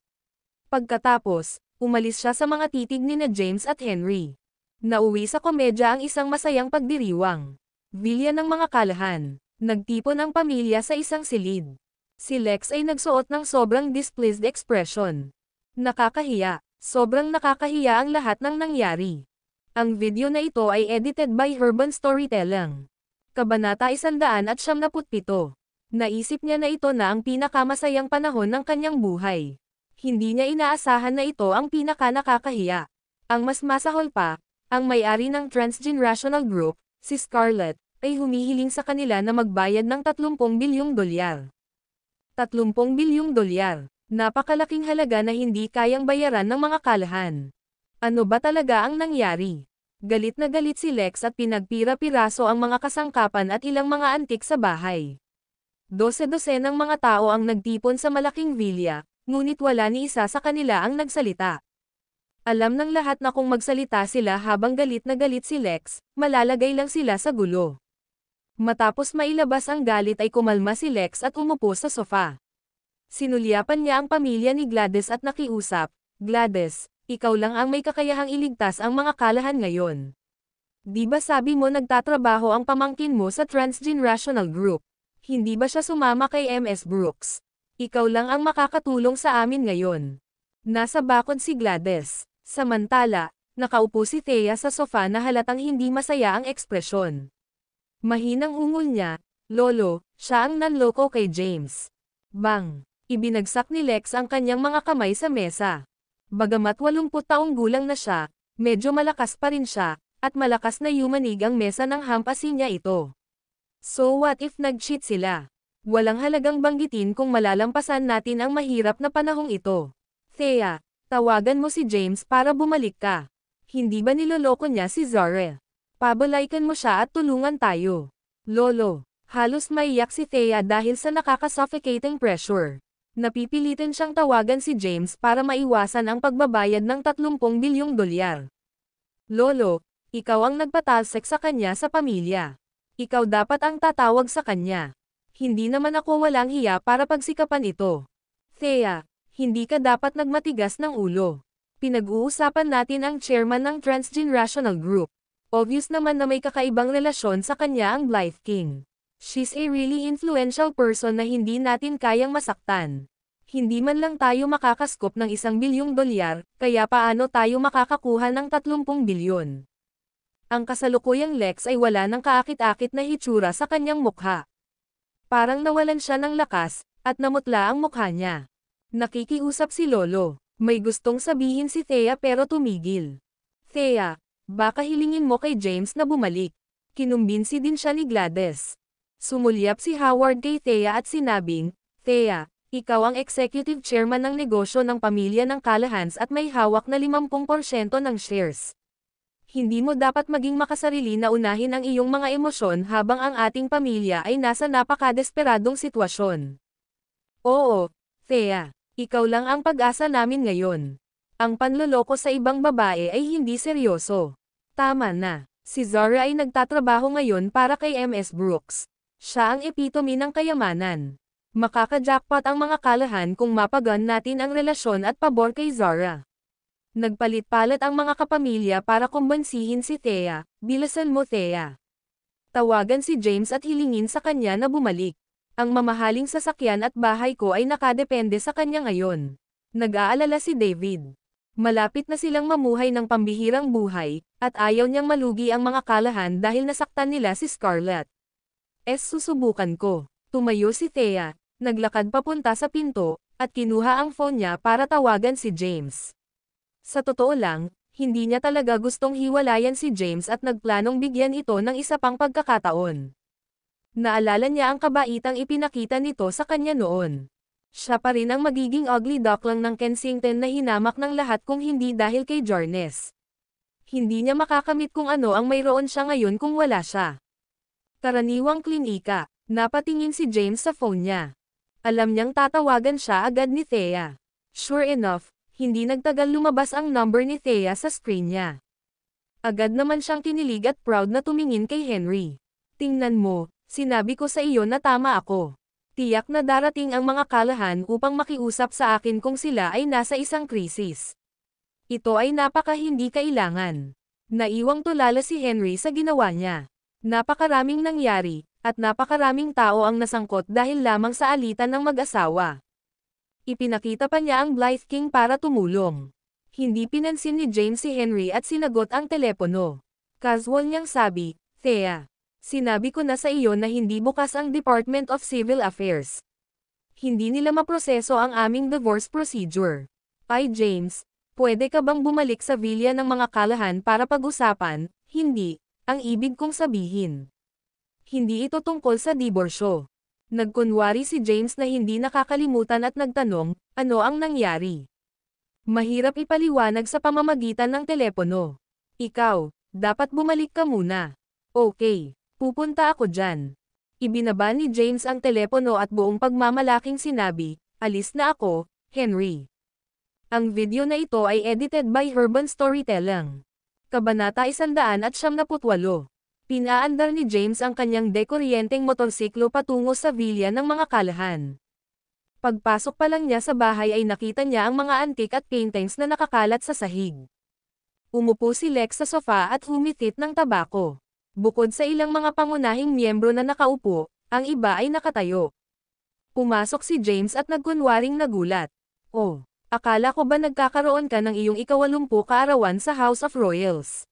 Pagkatapos, umalis siya sa mga titig ni na James at Henry. Nauwi sa komedya ang isang masayang pagdiriwang. Vilya ng mga kalahan. Nagtipon ang pamilya sa isang silid. Si Lex ay nagsuot ng sobrang displeased expression. Nakakahiya. Sobrang nakakahiya ang lahat ng nangyari. Ang video na ito ay edited by Urban Storytelling. Kabanata 197. Naisip niya na ito na ang pinakamasayang panahon ng kanyang buhay. Hindi niya inaasahan na ito ang pinaka-nakakahiya. Ang mas masahol pa, ang may-ari ng Transgenerational Group, si Scarlett, ay humihiling sa kanila na magbayad ng 30 bilyong dolyar. 30 bilyong dolyar. Napakalaking halaga na hindi kayang bayaran ng mga kalahan. Ano ba talaga ang nangyari? Galit na galit si Lex at pinagpira-piraso ang mga kasangkapan at ilang mga antik sa bahay. 12 ng mga tao ang nagtipon sa malaking villa, ngunit wala ni isa sa kanila ang nagsalita. Alam ng lahat na kung magsalita sila habang galit na galit si Lex, malalagay lang sila sa gulo. Matapos mailabas ang galit ay kumalma si Lex at umupo sa sofa. Sinulyapan niya ang pamilya ni Gladys at nakiusap, "Gladys, ikaw lang ang may kakayahang iligtas ang mga kalahan ngayon. Di ba sabi mo nagtatrabaho ang pamangkin mo sa Transgenerational Group? Hindi ba siya sumama kay MS Brooks? Ikaw lang ang makakatulong sa amin ngayon." Nasa bakod si Gladys. Samantala, nakaupo si Thea sa sofa na halatang hindi masaya ang ekspresyon. Mahinang ungol niya, "Lolo, siya ang nanloko kay James." Bang! Ibinagsak ni Lex ang kanyang mga kamay sa mesa. Bagamat 80 taong gulang na siya, medyo malakas pa rin siya, at malakas na yumanig ang mesa nang hampasin niya ito. So what if nag-cheat sila? Walang halagang banggitin kung malalampasan natin ang mahirap na panahong ito. Thea, tawagan mo si James para bumalik ka. Hindi ba niloloko niya si Zara? Pabalaykan mo siya at tulungan tayo. Lolo, halos maiyak si Thea dahil sa nakaka-suffocating pressure. Napipilitan siyang tawagan si James para maiwasan ang pagbabayad ng 30 bilyong dolyar. Lolo, ikaw ang nagpatalsik sa kanya sa pamilya. Ikaw dapat ang tatawag sa kanya. Hindi naman ako walang hiya para pagsikapan ito. Thea, hindi ka dapat nagmatigas ng ulo. Pinag-uusapan natin ang chairman ng Transgenerational Group. Obvious naman na may kakaibang relasyon sa kanya ang Blythe King. She's a really influential person na hindi natin kayang masaktan. Hindi man lang tayo makakaskop ng 1 bilyong dolyar, kaya paano tayo makakakuha ng 30 bilyon? Ang kasalukuyang Lex ay wala ng kaakit-akit na hitsura sa kanyang mukha. Parang nawalan siya ng lakas, at namutla ang mukha niya. Nakikiusap si Lolo. May gustong sabihin si Thea pero tumigil. Thea, baka hilingin mo kay James na bumalik. Kinumbinsi din siya ni Gladys. Sumulyap si Howard kay Thea at sinabing, "Thea, ikaw ang executive chairman ng negosyo ng pamilya ng Calahans at may hawak na 50% ng shares. Hindi mo dapat maging makasarili na unahin ang iyong mga emosyon habang ang ating pamilya ay nasa napakadesperadong sitwasyon." Oo, Thea. Ikaw lang ang pag-asa namin ngayon. Ang panloloko sa ibang babae ay hindi seryoso. Tama na. Si Zara ay nagtatrabaho ngayon para kay MS Brooks. Siya ang epitome ng kayamanan. Makaka-jackpot ang mga kalahan kung mapagan natin ang relasyon at pabor kay Zara. Nagpalit-palit ang mga kapamilya para kumbansihin si Thea. Bilasan mo, Thea. Tawagan si James at hilingin sa kanya na bumalik. Ang mamahaling sasakyan at bahay ko ay nakadepende sa kanya ngayon. Nag-aalala si David. Malapit na silang mamuhay ng pambihirang buhay, at ayaw niyang malugi ang mga kalahan dahil nasaktan nila si Scarlett. Susubukan ko. Tumayo si Thea, naglakad papunta sa pinto, at kinuha ang phone niya para tawagan si James. Sa totoo lang, hindi niya talaga gustong hiwalayan si James at nagplanong bigyan ito ng isa pang pagkakataon. Naalala niya ang kabaitang ipinakita nito sa kanya noon. Siya pa rin ang magiging ugly duckling ng Kensington na hinamak ng lahat kung hindi dahil kay Jarnes. Hindi niya makakamit kung ano ang mayroon siya ngayon kung wala siya. Karaniwang klinika, napatingin si James sa phone niya. Alam niyang tatawagan siya agad ni Thea. Sure enough, hindi nagtagal lumabas ang number ni Thea sa screen niya. Agad naman siyang kinilig at proud na tumingin kay Henry. Tingnan mo, sinabi ko sa iyo na tama ako. Tiyak na darating ang mga kalahan upang makiusap sa akin kung sila ay nasa isang krisis. Ito ay napaka hindi kailangan. Naiwang tulala si Henry sa ginawa niya. Napakaraming nangyari, at napakaraming tao ang nasangkot dahil lamang sa alitan ng mag-asawa. Ipinakita pa niya ang Blythe King para tumulong. Hindi pinansin ni James si Henry at sinagot ang telepono. Casual niyang sabi, "Thea, sinabi ko na sa iyo na hindi bukas ang Department of Civil Affairs. Hindi nila maproseso ang aming divorce procedure. Ay James, pwede ka bang bumalik sa villa ng mga kalahan para pag-usapan?" Hindi, ang ibig kong sabihin. Hindi ito tungkol sa diborsyo. Nagkunwari si James na hindi nakakalimutan at nagtanong, ano ang nangyari? Mahirap ipaliwanag sa pamamagitan ng telepono. Ikaw, dapat bumalik ka muna. Okay, pupunta ako dyan. Ibinaba ni James ang telepono at buong pagmamalaking sinabi, alis na ako, Henry. Ang video na ito ay edited by Urban Storytelling. Kabanata 198. Pinaandar ni James ang kanyang dekuryenteng motorsiklo patungo sa villa ng mga kalahan. Pagpasok pa lang niya sa bahay ay nakita niya ang mga antik at paintings na nakakalat sa sahig. Umupo si Lex sa sofa at humitit ng tabako. Bukod sa ilang mga pangunahing miyembro na nakaupo, ang iba ay nakatayo. Pumasok si James at nagkunwaring nagulat. Oh, akala ko ba nagkakaroon ka ng iyong 80 kaarawan sa House of Royals?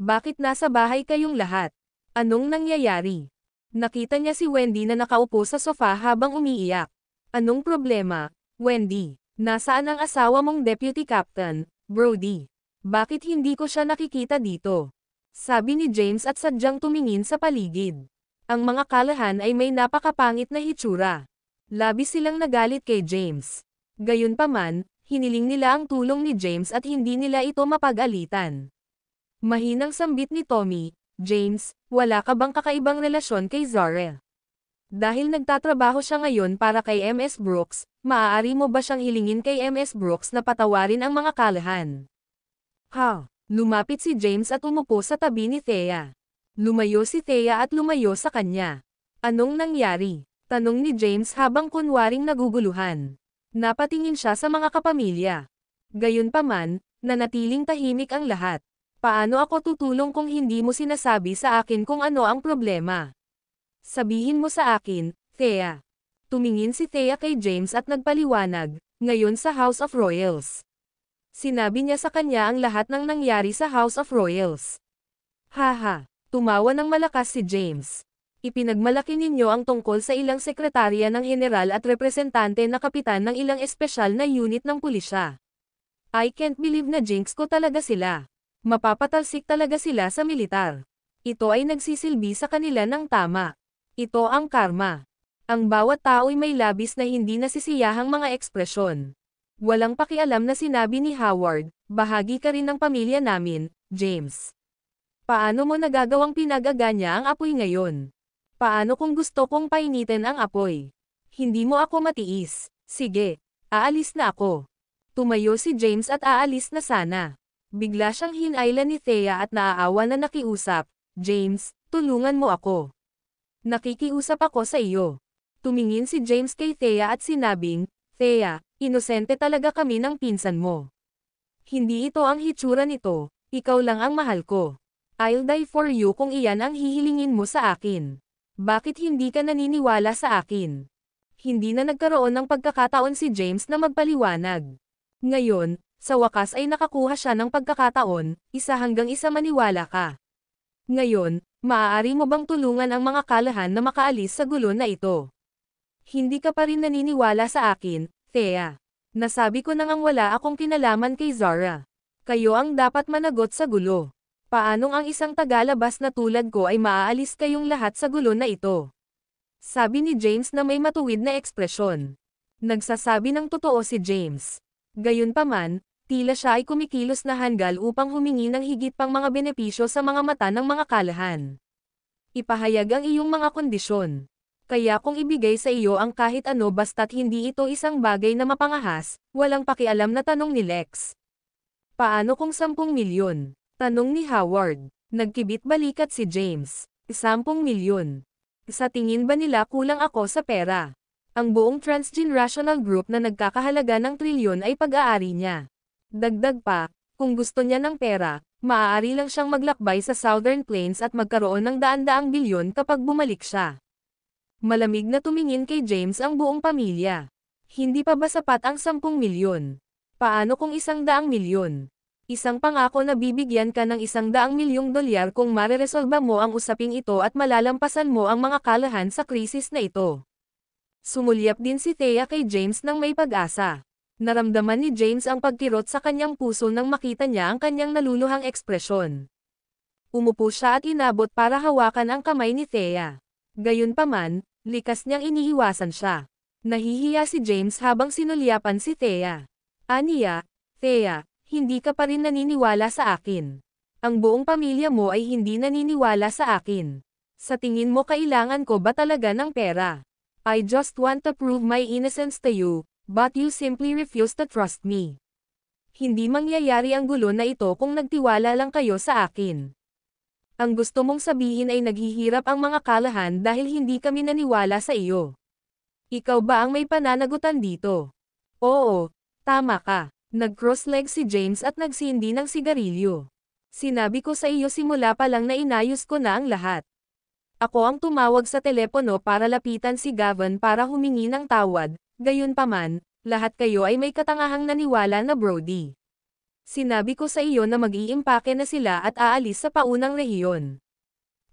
Bakit nasa bahay kayong lahat? Anong nangyayari? Nakita niya si Wendy na nakaupo sa sofa habang umiiyak. Anong problema, Wendy? Nasaan ang asawa mong Deputy Captain, Brody? Bakit hindi ko siya nakikita dito? Sabi ni James at sadyang tumingin sa paligid. Ang mga kalahan ay may napakapangit na hitsura. Labis silang nagalit kay James. Gayunpaman, hiniling nila ang tulong ni James at hindi nila ito mapag-alitan. Mahinang sambit ni Tommy, James, wala ka bang kakaibang relasyon kay Zara? Dahil nagtatrabaho siya ngayon para kay MS Brooks, maaari mo ba siyang hilingin kay MS Brooks na patawarin ang mga kalahan? Ha? Lumapit si James at umupo sa tabi ni Thea. Lumayo si Thea at lumayo sa kanya. Anong nangyari? Tanong ni James habang kunwaring naguguluhan. Napatingin siya sa mga kapamilya. Gayunpaman, nanatiling tahimik ang lahat. Paano ako tutulong kung hindi mo sinasabi sa akin kung ano ang problema? Sabihin mo sa akin, Thea. Tumingin si Thea kay James at nagpaliwanag, ngayon sa House of Royals. Sinabi niya sa kanya ang lahat ng nangyari sa House of Royals. Haha, tumawa ng malakas si James. Ipinagmalaki ninyo ang tungkol sa ilang sekretarya ng general at representante na kapitan ng ilang espesyal na unit ng pulisya. I can't believe na jinx ko talaga sila. Mapapatalsik talaga sila sa militar. Ito ay nagsisilbi sa kanila ng tama. Ito ang karma. Ang bawat tao'y may labis na hindi nasisiyahang mga ekspresyon. Walang pakialam na sinabi ni Howard, bahagi ka rin ng pamilya namin, James. Paano mo nagagawang pinag-aganya ang apoy ngayon? Paano kung gusto kong painitin ang apoy? Hindi mo ako matiis. Sige, aalis na ako. Tumayo si James at aalis na sana. Bigla siyang hinailan ni Thea at naaawa na nakiusap, James, tulungan mo ako. Nakikiusap ako sa iyo. Tumingin si James kay Thea at sinabing, Thea, inosente talaga kami ng pinsan mo. Hindi ito ang hitsura nito, ikaw lang ang mahal ko. I'll die for you kung iyan ang hihilingin mo sa akin. Bakit hindi ka naniniwala sa akin? Hindi na nagkaroon ng pagkakataon si James na magpaliwanag. Ngayon, sa wakas ay nakakuha siya ng pagkakataon, 1-1 maniwala ka. Ngayon, maaari mo bang tulungan ang mga kalahan na makaalis sa gulo na ito? Hindi ka pa rin naniniwala sa akin, Thea. Nasabi ko nang wala akong kinalaman kay Zara. Kayo ang dapat managot sa gulo. Paanong ang isang tagalabas na tulad ko ay maaalis kayong lahat sa gulo na ito? Sabi ni James na may matuwid na ekspresyon. Nagsasabi ng totoo si James. Gayunpaman, tila siya ay kumikilos na hanggal upang humingi ng higit pang mga benepisyo sa mga mata ng mga kalahan. Ipahayag ang iyong mga kondisyon. Kaya kung ibigay sa iyo ang kahit ano basta't hindi ito isang bagay na mapangahas, walang pakialam na tanong ni Lex. Paano kung 10 milyon? Tanong ni Howard. Nagkibit balikat si James. 10 milyon. Sa tingin ba nila kulang ako sa pera? Ang buong transgenerational group na nagkakahalaga ng trilyon ay pag-aari niya. Dagdag pa, kung gusto niya ng pera, Maaari lang siyang maglakbay sa Southern Plains at magkaroon ng daan-daang bilyon kapag bumalik siya. Malamig na tumingin kay James ang buong pamilya. Hindi pa ba sapat ang 10 milyon? Paano kung 100 milyon? Isang pangako na bibigyan ka ng 100 milyong dolyar kung mareresolba mo ang usaping ito at malalampasan mo ang mga kalahan sa krisis na ito. Sumulyap din si Thea kay James nang may pag-asa. Naramdaman ni James ang pagkirot sa kanyang puso nang makita niya ang kanyang naluluhang ekspresyon. Umupo siya at inabot para hawakan ang kamay ni Thea. Gayunpaman, likas niyang iniiwasan siya. Nahihiya si James habang sinulyapan si Thea. Aniya, Thea, hindi ka pa rin naniniwala sa akin. Ang buong pamilya mo ay hindi naniniwala sa akin. Sa tingin mo kailangan ko ba talaga ng pera? I just want to prove my innocence to you. But you simply refuse to trust me. Hindi mangyayari ang gulo na ito kung nagtiwala lang kayo sa akin. Ang gusto mong sabihin ay naghihirap ang mga kalahan dahil hindi kami naniwala sa iyo. Ikaw ba ang may pananagutan dito? Oo, tama ka. Nag-cross-leg si James at nagsindi ng sigarilyo. Sinabi ko sa iyo simula pa lang na inayos ko na ang lahat. Ako ang tumawag sa telepono para lapitan si Gavin para humingi ng tawad. Gayunpaman, lahat kayo ay may katangahang naniwala na Brody. Sinabi ko sa iyo na mag-iimpake na sila at aalis sa paunang rehiyon.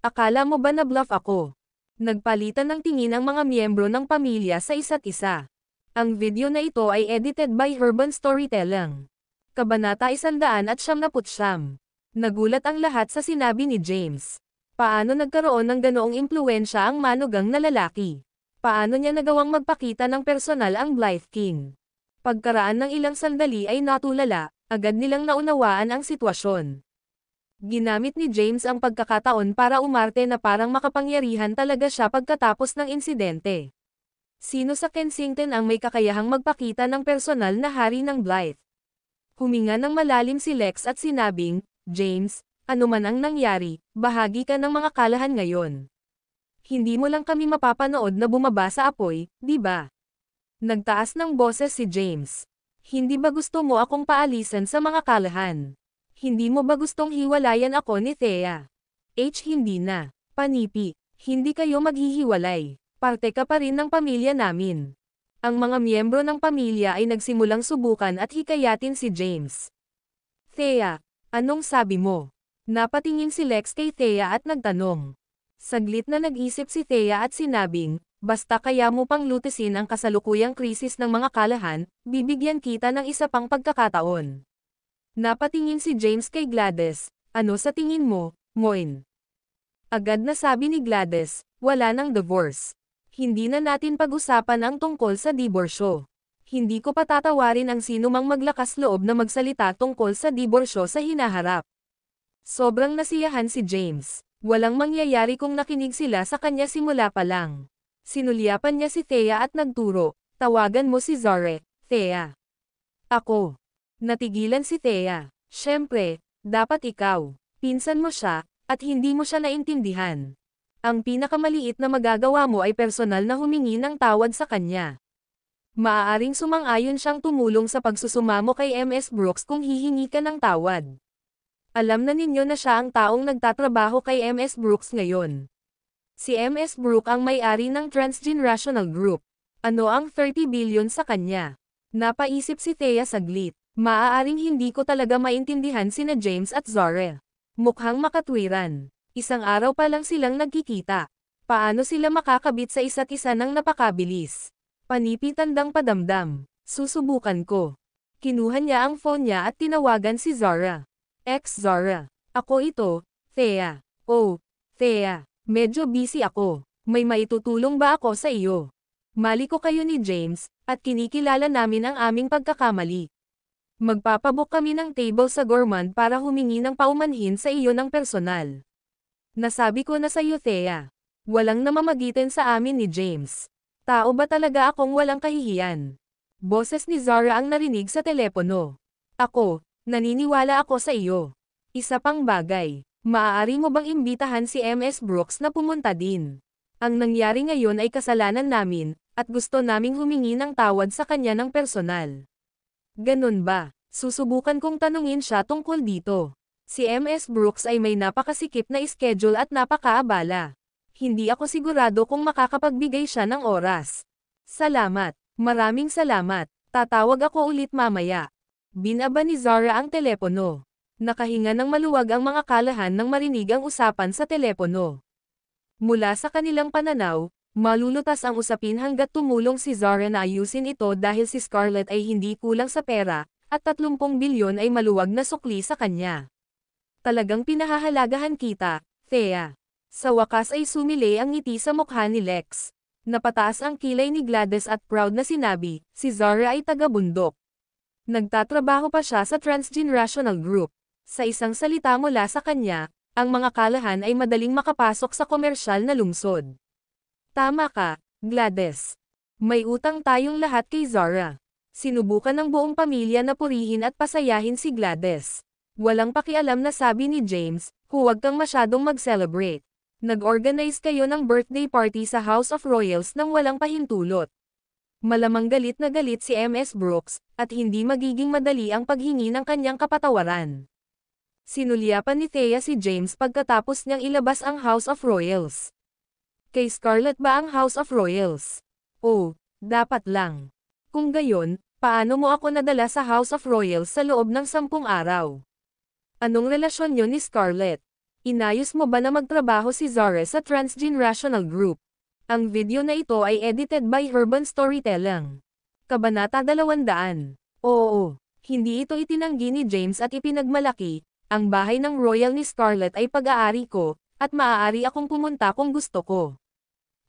Akala mo ba na bluff ako? Nagpalitan ng tingin ang mga miyembro ng pamilya sa isa't isa. Ang video na ito ay edited by Urban Storytelling. Kabanata 199. Nagulat ang lahat sa sinabi ni James. Paano nagkaroon ng ganoong impluwensya ang manugang na lalaki? Paano niya nagawang magpakita ng personal ang Blythe King? Pagkaraan ng ilang sandali ay natulala, agad nilang naunawaan ang sitwasyon. Ginamit ni James ang pagkakataon para umarte na parang makapangyarihan talaga siya pagkatapos ng insidente. Sino sa Kensington ang may kakayahang magpakita ng personal na hari ng Blythe? Huminga ng malalim si Lex at sinabing, James, ano man ang nangyari, bahagi ka ng mga kalahan ngayon. Hindi mo lang kami mapapanood na bumaba sa apoy, di ba? Nagtaas ng boses si James. Hindi ba gusto mo akong paalisan sa mga kalahan? Hindi mo ba gustong hiwalayan ako ni Thea? Hindi na. Panipi, hindi kayo maghihiwalay. Parte ka pa rin ng pamilya namin. Ang mga miyembro ng pamilya ay nagsimulang subukan at hikayatin si James. Thea, anong sabi mo? Napatingin si Lex kay Thea at nagtanong. Saglit na nag-isip si Thea at sinabing, basta kaya mo pang lutisin ang kasalukuyang krisis ng mga kalahan, bibigyan kita ng isa pang pagkakataon. Napatingin si James kay Gladys, ano sa tingin mo, Moin? Agad na sabi ni Gladys, wala nang divorce. Hindi na natin pag-usapan ang tungkol sa diborsyo. Hindi ko patatawarin ang sino mang maglakas loob na magsalita tungkol sa diborsyo sa hinaharap. Sobrang nasiyahan si James. Walang mangyayari kung nakinig sila sa kanya simula pa lang. Sinulyapan niya si Thea at nagturo, tawagan mo si Zore, Thea. Ako. Natigilan si Thea. Siyempre, dapat ikaw. Pinsan mo siya, at hindi mo siya naintindihan. Ang pinakamaliit na magagawa mo ay personal na humingi ng tawad sa kanya. Maaaring sumang-ayon siyang tumulong sa pagsusumamo kay MS Brooks kung hihingi ka ng tawad. Alam na ninyo na siya ang taong nagtatrabaho kay MS Brooks ngayon. Si MS Brooks ang may-ari ng Transgenerational Group. Ano ang 30 billion sa kanya? Napaisip si Thea saglit. Maaaring hindi ko talaga maintindihan sina James at Zore. Mukhang makatwiran. Isang araw pa lang silang nagkikita. Paano sila makakabit sa isa't isa ng napakabilis? Panipi tandang padamdam. Susubukan ko. Kinuha niya ang phone niya at tinawagan si Zora. Zora. Ako ito, Thea. Oh, Thea. Medyo busy ako. May maitutulong ba ako sa iyo? Mali ko kayo ni James, at kinikilala namin ang aming pagkakamali. Magpapabook kami ng table sa Gourmand para humingi ng paumanhin sa iyo ng personal. Nasabi ko na sa iyo Thea. Walang namamagitan sa amin ni James. Tao ba talaga akong walang kahihiyan? Boses ni Zara ang narinig sa telepono. Ako, naniniwala ako sa iyo. Isa pang bagay, maaari mo bang imbitahan si MS Brooks na pumunta din? Ang nangyari ngayon ay kasalanan namin, at gusto naming humingi ng tawad sa kanya ng personal. Ganun ba? Susubukan kong tanungin siya tungkol dito. Si MS Brooks ay may napakasikip na schedule at napakaabala. Hindi ako sigurado kung makakapagbigay siya ng oras. Salamat. Maraming salamat. Tatawag ako ulit mamaya. Binaba ni Zara ang telepono. Nakahinga ng maluwag ang mga kalahan nang marinig ang usapan sa telepono. Mula sa kanilang pananaw, malulutas ang usapin hanggat tumulong si Zara na ayusin ito dahil si Scarlett ay hindi kulang sa pera, at 30 bilyon ay maluwag na sukli sa kanya. Talagang pinahahalagahan kita, Thea. Sa wakas ay sumili ang ngiti sa mukha ni Lex. Napataas ang kilay ni Gladys at proud na sinabi, si Zara ay taga-bundok. Nagtatrabaho pa siya sa Transgenerational Group. Sa isang salita mula sa kanya, ang mga kalahan ay madaling makapasok sa komersyal na lungsod. Tama ka, Gladys. May utang tayong lahat kay Zara. Sinubukan ng buong pamilya na purihin at pasayahin si Gladys. Walang pakialam na sabi ni James, huwag kang masyadong mag-celebrate. Nag-organize kayo ng birthday party sa House of Royals nang walang pahintulot. Malamang galit na galit si MS Brooks, at hindi magiging madali ang paghingi ng kanyang kapatawaran. Sinulyapan ni Thea si James pagkatapos niyang ilabas ang House of Royals. Kay Scarlett ba ang House of Royals? Oh, dapat lang. Kung gayon, paano mo ako nadala sa House of Royals sa loob ng 10 araw? Anong relasyon niyo ni Scarlett? Inayos mo ba na magtrabaho si Zara sa Transgenerational Group? Ang video na ito ay edited by Urban Storytelling. Kabanata 200. Oo, hindi ito itinanggi ni James at ipinagmalaki. Ang bahay ng royal ni Scarlett ay pag-aari ko, at maaari akong pumunta kung gusto ko.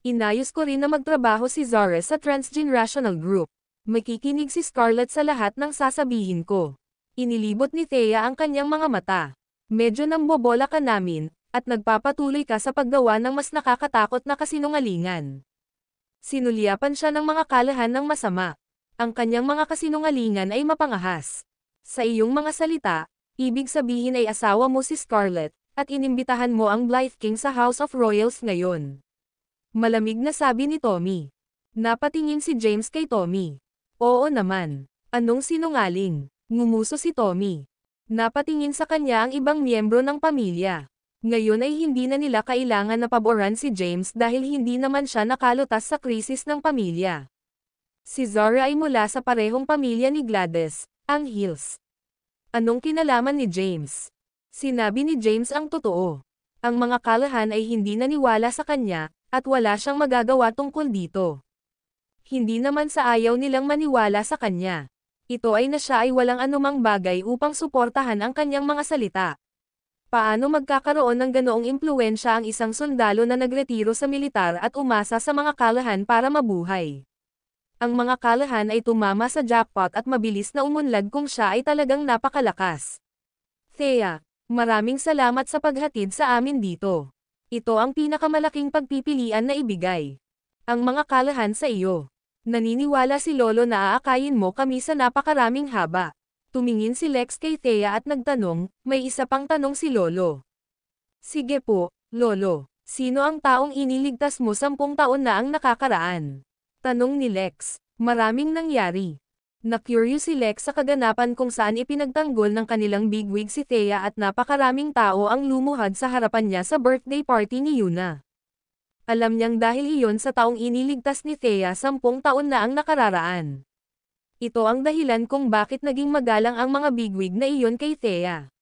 Inayos ko rin na magtrabaho si Zara sa Transgenerational Group. Makikinig si Scarlett sa lahat ng sasabihin ko. Inilibot ni Thea ang kanyang mga mata. Medyo nambobola ka namin, at nagpapatuloy ka sa paggawa ng mas nakakatakot na kasinungalingan. Sinulyapan siya ng mga kalahan ng masama. Ang kanyang mga kasinungalingan ay mapangahas. Sa iyong mga salita, ibig sabihin ay asawa mo si Scarlett, at inimbitahan mo ang Blythe King sa House of Royals ngayon. Malamig na sabi ni Tommy. Napatingin si James kay Tommy. Oo naman. Anong sinungaling? Ngumuso si Tommy. Napatingin sa kanya ang ibang miyembro ng pamilya. Ngayon ay hindi na nila kailangan na paboran si James dahil hindi naman siya nakalutas sa krisis ng pamilya. Si Zara ay mula sa parehong pamilya ni Gladys, ang Hills. Anong kinalaman ni James? Sinabi ni James ang totoo. Ang mga kalahan ay hindi naniwala sa kanya, at wala siyang magagawa tungkol dito. Hindi naman sa ayaw nilang maniwala sa kanya. Ito ay na siya ay walang anumang bagay upang suportahan ang kanyang mga salita. Paano magkakaroon ng ganoong impluwensya ang isang sundalo na nagretiro sa militar at umasa sa mga kalahan para mabuhay? Ang mga kalahan ay tumama sa jackpot at mabilis na umunlad kung siya ay talagang napakalakas. Thea, maraming salamat sa paghatid sa amin dito. Ito ang pinakamalaking pagpipilian na ibigay. Ang mga kalahan sa iyo. Naniniwala si Lolo na aakayin mo kami sa napakaraming haba. Tumingin si Lex kay Thea at nagtanong, may isa pang tanong si Lolo. Sige po, Lolo. Sino ang taong iniligtas mo 10 taon na ang nakakaraan? Tanong ni Lex. Maraming nangyari. Na-curious si Lex sa kaganapan kung saan ipinagtanggol ng kanilang bigwig si Thea at napakaraming tao ang lumuhad sa harapan niya sa birthday party ni Yuna. Alam niyang dahil iyon sa taong iniligtas ni Thea 10 taon na ang nakararaan. Ito ang dahilan kung bakit naging magalang ang mga bigwig na iyon kay Thea.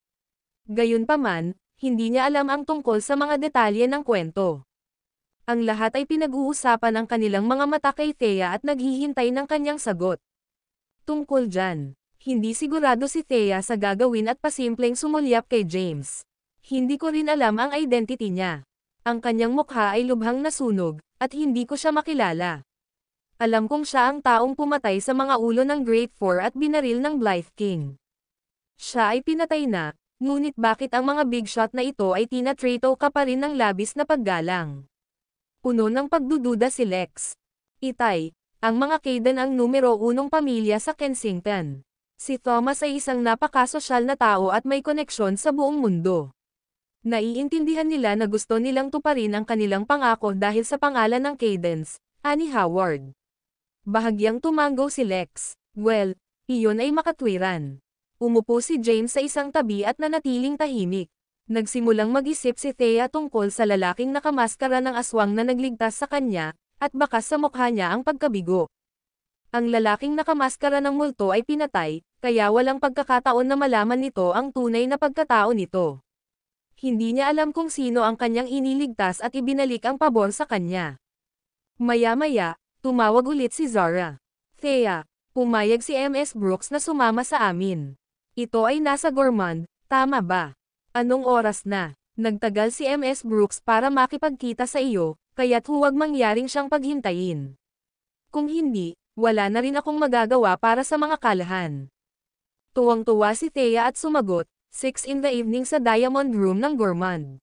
Gayunpaman, hindi niya alam ang tungkol sa mga detalye ng kwento. Ang lahat ay pinag-uusapan ng kanilang mga mata kay Thea at naghihintay ng kanyang sagot. Tungkol dyan, hindi sigurado si Thea sa gagawin at pasimpleng sumulyap kay James. Hindi ko rin alam ang identity niya. Ang kanyang mukha ay lubhang nasunog, at hindi ko siya makilala. Alam kong siya ang taong pumatay sa mga ulo ng Great Four at binaril ng Blythe King. Siya ay pinatay na, ngunit bakit ang mga big shot na ito ay tinatrato ka pa rin ng labis na paggalang? Puno ng pagdududa si Lex. Itay, ang mga Caden ang numero 1 pamilya sa Kensington. Si Thomas ay isang napakasosyal na tao at may koneksyon sa buong mundo. Naiintindihan nila na gusto nilang tuparin ang kanilang pangako dahil sa pangalan ng Cadence, ani Howard. Bahagyang tumanggo si Lex. Well, iyon ay makatwiran. Umupo si James sa isang tabi at nanatiling tahimik. Nagsimulang mag-isip si Thea tungkol sa lalaking nakamaskara ng aswang na nagligtas sa kanya, at bakas sa mukha niya ang pagkabigo. Ang lalaking nakamaskara ng multo ay pinatay, kaya walang pagkakataon na malaman nito ang tunay na pagkatao nito. Hindi niya alam kung sino ang kanyang iniligtas at ibinalik ang pabor sa kanya. Maya-maya, tumawag ulit si Zara. Thea, pumayag si MS Brooks na sumama sa amin. Ito ay nasa Gourmand, tama ba? Anong oras na? Nagtagal si MS Brooks para makipagkita sa iyo, kaya't huwag mangyaring siyang paghintayin. Kung hindi, wala na rin akong magagawa para sa mga kalahan. Tuwang-tuwa si Thea at sumagot, 6 in the evening sa Diamond Room ng Gourmand.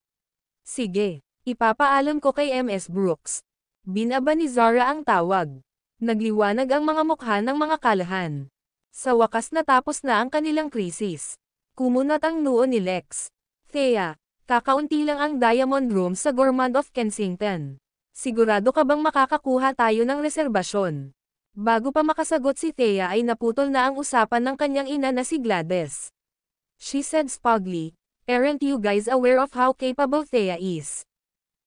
Sige, ipapaalam ko kay MS Brooks. Binaba ni Zara ang tawag. Nagliwanag ang mga mukha ng mga kalahan. Sa wakas natapos na ang kanilang krisis. Kumunat ang noo ni Lex. Thea, kakaunti lang ang Diamond Room sa Gourmand of Kensington. Sigurado ka bang makakakuha tayo ng reserbasyon? Bago pa makasagot si Thea ay naputol na ang usapan ng kanyang ina na si Gladys. She said smugly, "Aren't you guys aware of how capable Thea is?"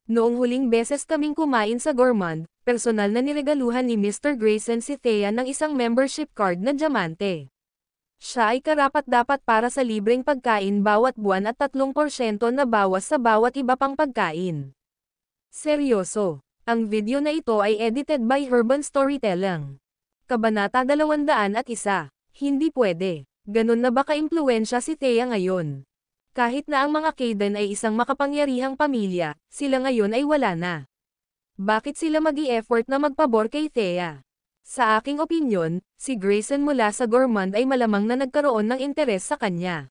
Noong huling beses kaming kumain sa Gourmand, personal na niregaluhan ni Mr. Grayson si Thea ng isang membership card na diamante. Siya ay karapat-dapat para sa libreng pagkain bawat buwan at 3% na bawas sa bawat iba pang pagkain. Seryoso, ang video na ito ay edited by Urban Storytelling. Kabanata 201. Hindi pwede. Ganun na ba ka-impluwensya si Thea ngayon? Kahit na ang mga Kayden ay isang makapangyarihang pamilya, sila ngayon ay wala na. Bakit sila mag-i-effort na magpabor kay Thea? Sa aking opinyon, si Grayson mula sa Gourmand ay malamang na nagkaroon ng interes sa kanya.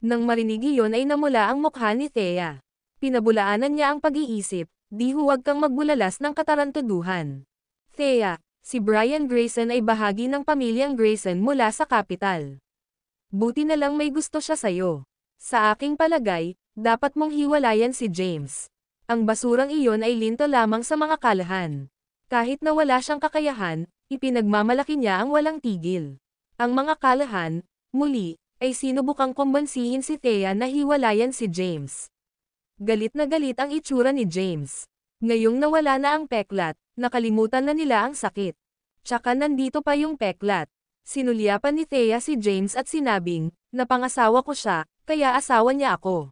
Nang marinig iyon ay namula ang mukha ni Thea. Pinabulaanan niya ang pag-iisip, di huwag kang magbulalas ng katarantaduhan. Thea, si Brian Grayson ay bahagi ng pamilyang Grayson mula sa kapital. Buti na lang may gusto siya sa'yo. Sa aking palagay, dapat mong hiwalayan si James. Ang basurang iyon ay linto lamang sa mga kalahan. Kahit na wala siyang kakayahan, ipinagmamalaki niya ang walang tigil. Ang mga kalahan, muli, ay sinubukang kumbansihin si Thea na hiwalayan si James. Galit na galit ang itsura ni James. Ngayong nawala na ang peklat, nakalimutan na nila ang sakit. Tsaka nandito pa yung peklat. Sinulyapan ni Thea si James at sinabing, napangasawa ko siya, kaya asawa niya ako.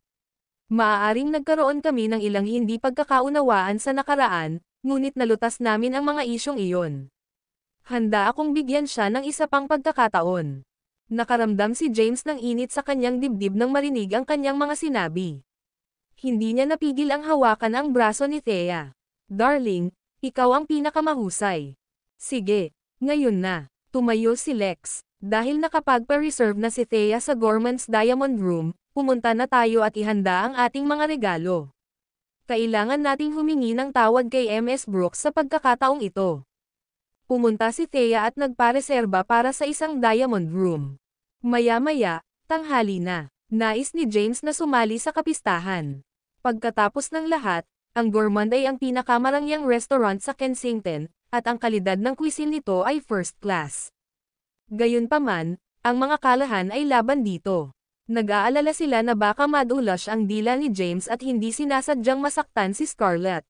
Maaaring nagkaroon kami ng ilang hindi pagkakaunawaan sa nakaraan, ngunit nalutas namin ang mga isyong iyon. Handa akong bigyan siya ng isa pang pagkakataon. Nakaramdam si James ng init sa kanyang dibdib nang marinig ang kanyang mga sinabi. Hindi niya napigil ang hawakan ang braso ni Thea. Darling, ikaw ang pinakamahusay. Sige, ngayon na. Tumayo si Lex. Dahil nakapagpa-reserve na si Thea sa Gourmand's Diamond Room, pumunta na tayo at ihanda ang ating mga regalo. Kailangan nating humingi ng tawad kay MS Brooks sa pagkakataong ito. Pumunta si Thea at nagpareserba para sa isang Diamond Room. Maya-maya, tanghali na. Nais ni James na sumali sa kapistahan. Pagkatapos ng lahat, ang Gourmand ay ang pinakamarangyang restaurant sa Kensington, at ang kalidad ng cuisine nito ay first class. Gayunpaman, ang mga kalahan ay laban dito. Nag-aalala sila na baka madulas ang dila ni James at hindi sinasadyang masaktan si Scarlett.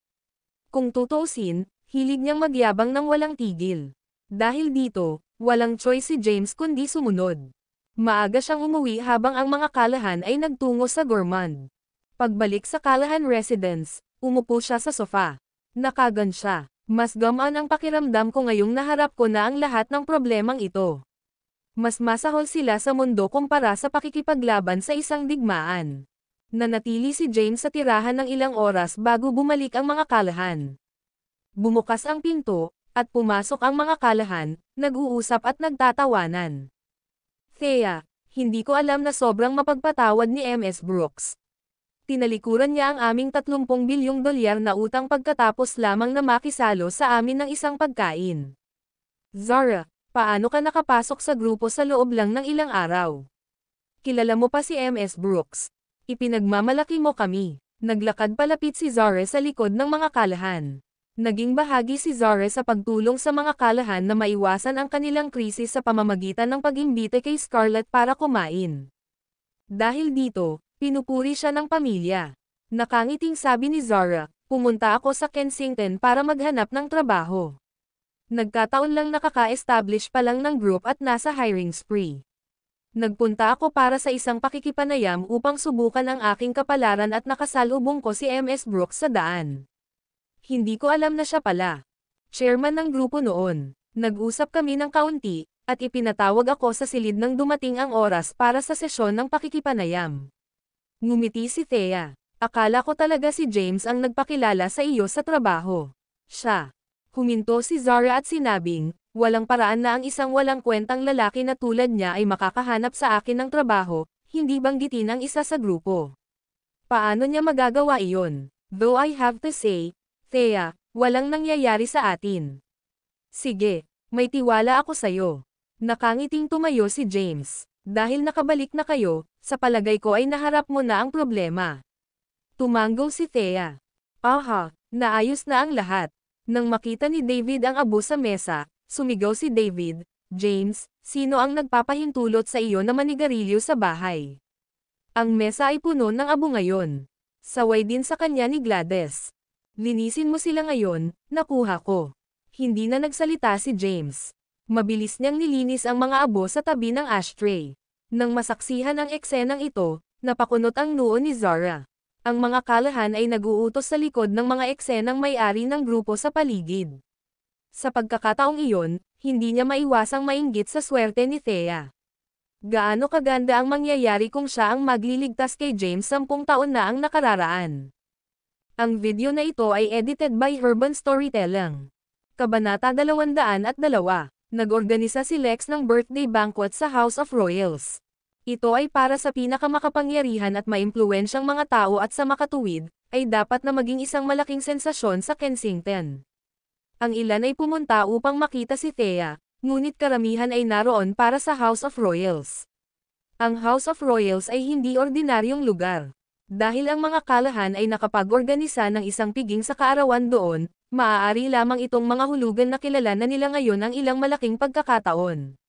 Kung tutuusin, hilig niyang magyabang ng walang tigil. Dahil dito, walang choice si James kundi sumunod. Maaga siyang umuwi habang ang mga kalahan ay nagtungo sa Gourmand. Pagbalik sa kalahan residence, umupo siya sa sofa. Nakagan siya. Mas gamaan ang pakiramdam ko ngayong naharap ko na ang lahat ng problemang ito. Mas masahol sila sa mundo kumpara sa pakikipaglaban sa isang digmaan. Nanatili si James sa tirahan ng ilang oras bago bumalik ang mga kalahan. Bumukas ang pinto, at pumasok ang mga kalahan, nag-uusap at nagtatawanan. Thea, hindi ko alam na sobrang mapagpatawad ni MS Brooks. Tinalikuran niya ang aming 30 bilyong dolyar na utang pagkatapos lamang na makisalo sa amin ng isang pagkain. Zara, paano ka nakapasok sa grupo sa loob lang ng ilang araw? Kilala mo pa si MS Brooks. Ipinagmamalaki mo kami. Naglakad palapit si Zara sa likod ng mga kalahan. Naging bahagi si Zara sa pagtulong sa mga kalahan na maiwasan ang kanilang krisis sa pamamagitan ng pag-imbite kay Scarlett para kumain. Dahil dito, pinupuri siya ng pamilya. Nakangiting sabi ni Zara, pumunta ako sa Kensington para maghanap ng trabaho. Nagkataon lang nakaka-establish pa lang ng group at nasa hiring spree. Nagpunta ako para sa isang pakikipanayam upang subukan ang aking kapalaran at nakasalubong ko si MS Brooks sa daan. Hindi ko alam na siya pala. Chairman ng grupo noon. Nag-usap kami ng kaunti, at ipinatawag ako sa silid nang dumating ang oras para sa sesyon ng pakikipanayam. Ngumiti si Thea. Akala ko talaga si James ang nagpakilala sa iyo sa trabaho. Siya. Huminto si Zara at sinabing, walang paraan na ang isang walang kwentang lalaki na tulad niya ay makakahanap sa akin ng trabaho, hindi banggitin ang isa sa grupo. Paano niya magagawa iyon? Though I have to say, Thea, walang nangyayari sa atin. Sige, may tiwala ako sa'yo. Nakangiting tumayo si James. Dahil nakabalik na kayo, sa palagay ko ay naharap mo na ang problema. Tumanggo si Thea. Aha, naayos na ang lahat. Nang makita ni David ang abo sa mesa, sumigaw si David, James, sino ang nagpapahintulot sa iyo na manigarilyo sa bahay? Ang mesa ay puno ng abo ngayon. Saway din sa kanya ni Gladys. Linisin mo sila ngayon, nakuha ko. Hindi na nagsalita si James. Mabilis niyang nilinis ang mga abo sa tabi ng ashtray. Nang masaksihan ang eksenang ito, napakunot ang noo ni Zara. Ang mga kalahan ay nag-uutos sa likod ng mga eksenang may-ari ng grupo sa paligid. Sa pagkakataong iyon, hindi niya maiwasang mainggit sa swerte ni Thea. Gaano kaganda ang mangyayari kung siya ang magliligtas kay James 10 taon na ang nakararaan. Ang video na ito ay edited by Urban Storytelling. Kabanata 202. Nag-organisa si Lex ng birthday banquet sa House of Royals. Ito ay para sa pinakamakapangyarihan at maimpluwensyang mga tao at sa makatuwid, ay dapat na maging isang malaking sensasyon sa Kensington. Ang ilan ay pumunta upang makita si Thea, ngunit karamihan ay naroon para sa House of Royals. Ang House of Royals ay hindi ordinaryong lugar. Dahil ang mga kalahan ay nakapag-organisa ng isang piging sa kaarawan doon, maaari lamang itong mga hulugan na kilala na nila ngayon ang ilang malaking pagkakataon.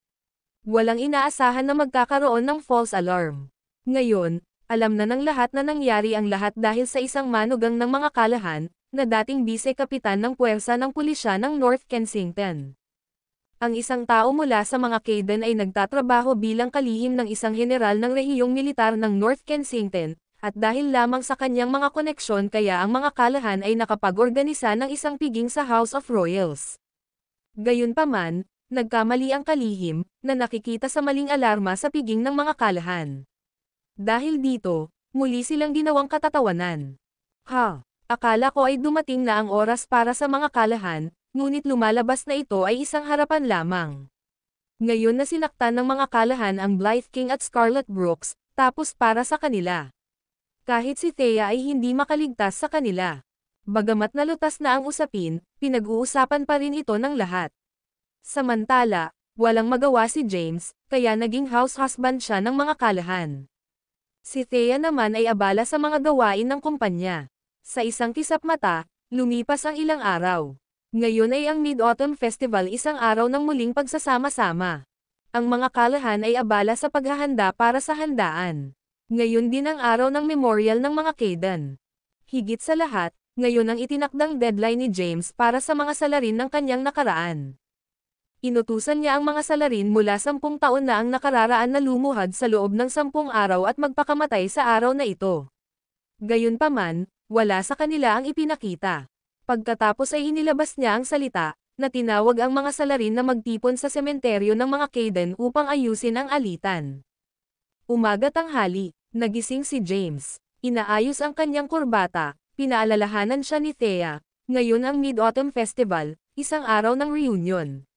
Walang inaasahan na magkakaroon ng false alarm. Ngayon, alam na ng lahat na nangyari ang lahat dahil sa isang manugang ng mga kalahan, na dating bise-kapitan ng puwersa ng pulisya ng North Kensington. Ang isang tao mula sa mga Caden ay nagtatrabaho bilang kalihim ng isang general ng rehiyong militar ng North Kensington, at dahil lamang sa kanyang mga koneksyon kaya ang mga kalahan ay nakapag-organisa ng isang piging sa House of Royals. Gayunpaman, nagkamali ang kalihim, na nakikita sa maling alarma sa piging ng mga kalahan. Dahil dito, muli silang ginawang katatawanan. Akala ko ay dumating na ang oras para sa mga kalahan, ngunit lumalabas na ito ay isang harapan lamang. Ngayon na sinaktan ng mga kalahan ang Blythe King at Scarlett Brooks, tapos para sa kanila. Kahit si Thea ay hindi makaligtas sa kanila. Bagamat nalutas na ang usapin, pinag-uusapan pa rin ito ng lahat. Samantala, walang magawa si James, kaya naging house husband siya ng mga kalahan. Si Thea naman ay abala sa mga gawain ng kumpanya. Sa isang kisap mata, lumipas ang ilang araw. Ngayon ay ang Mid-Autumn Festival, isang araw ng muling pagsasama-sama. Ang mga kalahan ay abala sa paghahanda para sa handaan. Ngayon din ang araw ng memorial ng mga Caden. Higit sa lahat, ngayon ang itinakdang deadline ni James para sa mga salarin ng kanyang nakaraan. Inutusan niya ang mga salarin mula 10 taon na ang nakararaan na lumuhad sa loob ng 10 araw at magpakamatay sa araw na ito. Gayunpaman, wala sa kanila ang ipinakita. Pagkatapos ay inilabas niya ang salita, na tinawag ang mga salarin na magtipon sa sementeryo ng mga Caden upang ayusin ang alitan. Umaga-tanghali, nagising si James. Inaayos ang kanyang kurbata, pinaalalahanan siya ni Thea. Ngayon ang Mid-Autumn Festival, isang araw ng reunion.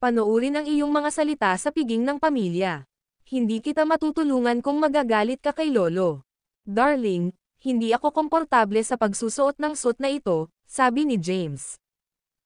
Panoorin ang iyong mga salita sa piging ng pamilya. Hindi kita matutulungan kung magagalit ka kay Lolo. Darling, hindi ako komportable sa pagsusuot ng suit na ito, sabi ni James.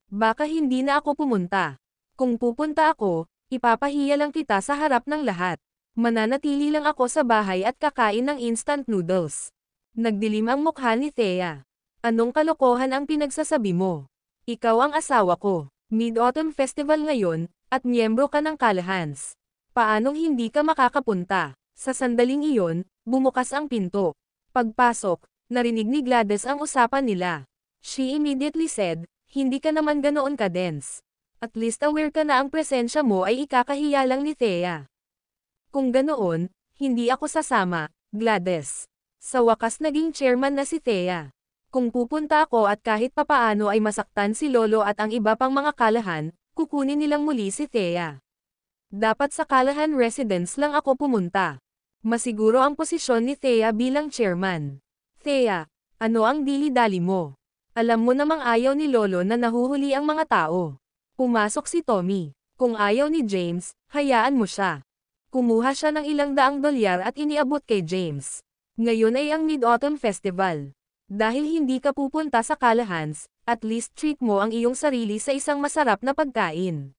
Baka hindi na ako pumunta. Kung pupunta ako, ipapahiya lang kita sa harap ng lahat. Mananatili lang ako sa bahay at kakain ng instant noodles. Nagdilim ang mukha ni Thea. Anong kalokohan ang pinagsasabi mo? Ikaw ang asawa ko. Mid-Autumn Festival ngayon, at miyembro ka ng Callahan's. Paanong hindi ka makakapunta? Sa sandaling iyon, bumukas ang pinto. Pagpasok, narinig ni Gladys ang usapan nila. She immediately said, hindi ka naman ganoon ka-dense. At least aware ka na ang presensya mo ay ikakahiya lang ni Thea. Kung ganoon, hindi ako sasama, Gladys. Sa wakas naging chairman na si Thea. Kung pupunta ako at kahit papaano ay masaktan si Lolo at ang iba pang mga Callahan, kukunin nilang muli si Thea. Dapat sa Callahan residence lang ako pumunta. Masiguro ang posisyon ni Thea bilang chairman. Thea, ano ang dili-dali mo? Alam mo namang ayaw ni Lolo na nahuhuli ang mga tao. Pumasok si Tommy. Kung ayaw ni James, hayaan mo siya. Kumuha siya ng ilang daang dolyar at iniabot kay James. Ngayon ay ang Mid-Autumn Festival. Dahil hindi ka pupunta sa Callahan's, at least treat mo ang iyong sarili sa isang masarap na pagkain.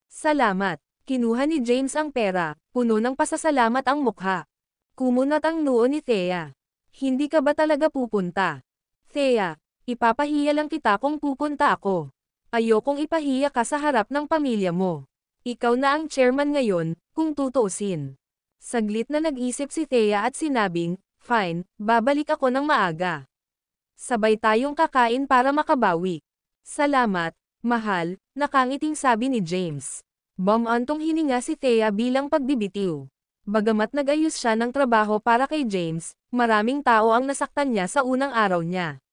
Salamat. Kinuha ni James ang pera, puno ng pasasalamat ang mukha. Kumunat ang noo ni Thea. Hindi ka ba talaga pupunta? Thea, ipapahiya lang kita kung pupunta ako. Ayokong ipahiya ka sa harap ng pamilya mo. Ikaw na ang chairman ngayon, kung tutuusin. Saglit na nag-isip si Thea at sinabing, fine, babalik ako ng maaga. Sabay tayong kakain para makabawi. Salamat, mahal, nakangiting sabi ni James. Bumantong hininga si Thea bilang pagbibitiw. Bagamat nag-ayos siya ng trabaho para kay James, maraming tao ang nasaktan niya sa unang araw niya.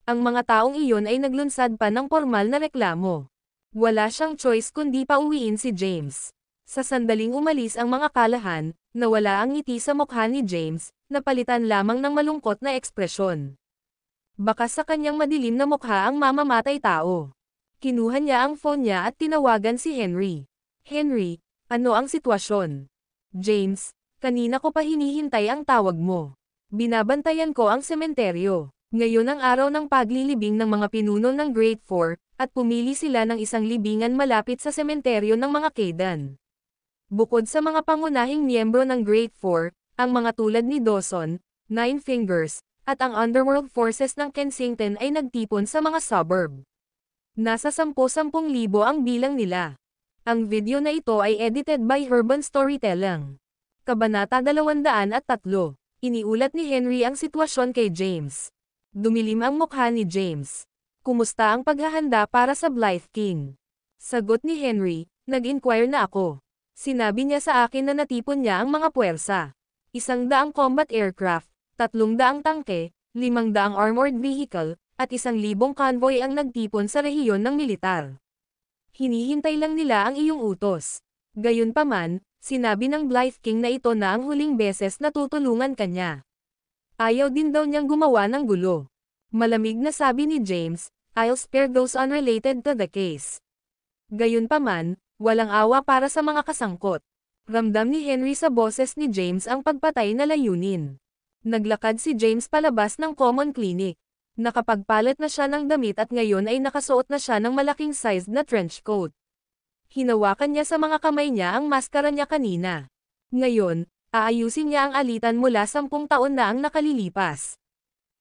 Ang mga taong iyon ay naglunsad pa ng formal na reklamo. Wala siyang choice kundi pauwiin si James. Sa sandaling umalis ang mga Callahan, nawala ang ngiti sa mukha ni James, napalitan lamang ng malungkot na ekspresyon. Baka sa kanyang madilim na mukha ang mamamatay tao. Kinuha niya ang phone niya at tinawagan si Henry. Henry, ano ang sitwasyon? James, kanina ko pa hinihintay ang tawag mo. Binabantayan ko ang sementeryo. Ngayon ang araw ng paglilibing ng mga pinuno ng Grade 4, at pumili sila ng isang libingan malapit sa sementeryo ng mga Kaydan. Bukod sa mga pangunahing miyembro ng Grade 4, ang mga tulad ni Dawson, Nine Fingers, at ang underworld forces ng Kensington ay nagtipon sa mga suburb. Nasa 10,000 ang bilang nila. Ang video na ito ay edited by Urban Storytelling. Kabanata 203. Iniulat ni Henry ang sitwasyon kay James. Dumilim ang mukha ni James. Kumusta ang paghahanda para sa Blythe King? Sagot ni Henry, nag-inquire na ako. Sinabi niya sa akin na natipon niya ang mga puwersa. 100 combat aircraft, 300 tangke, 500 armored vehicle, at 1,000 convoy ang nagtipon sa rehiyon ng militar. Hinihintay lang nila ang iyong utos. Gayunpaman, sinabi ng Blythe King na ito na ang huling beses na tutulungan kanya. Ayaw din daw niyang gumawa ng gulo. Malamig na sabi ni James, I'll spare those unrelated to the case. Gayunpaman, walang awa para sa mga kasangkot. Ramdam ni Henry sa boses ni James ang pagpatay na layunin. Naglakad si James palabas ng common clinic. Nakapagpalit na siya ng damit at ngayon ay nakasuot na siya ng malaking sized na trench coat. Hinawakan niya sa mga kamay niya ang maskara niya kanina. Ngayon, aayusin niya ang alitan mula 10 taon na ang nakalilipas.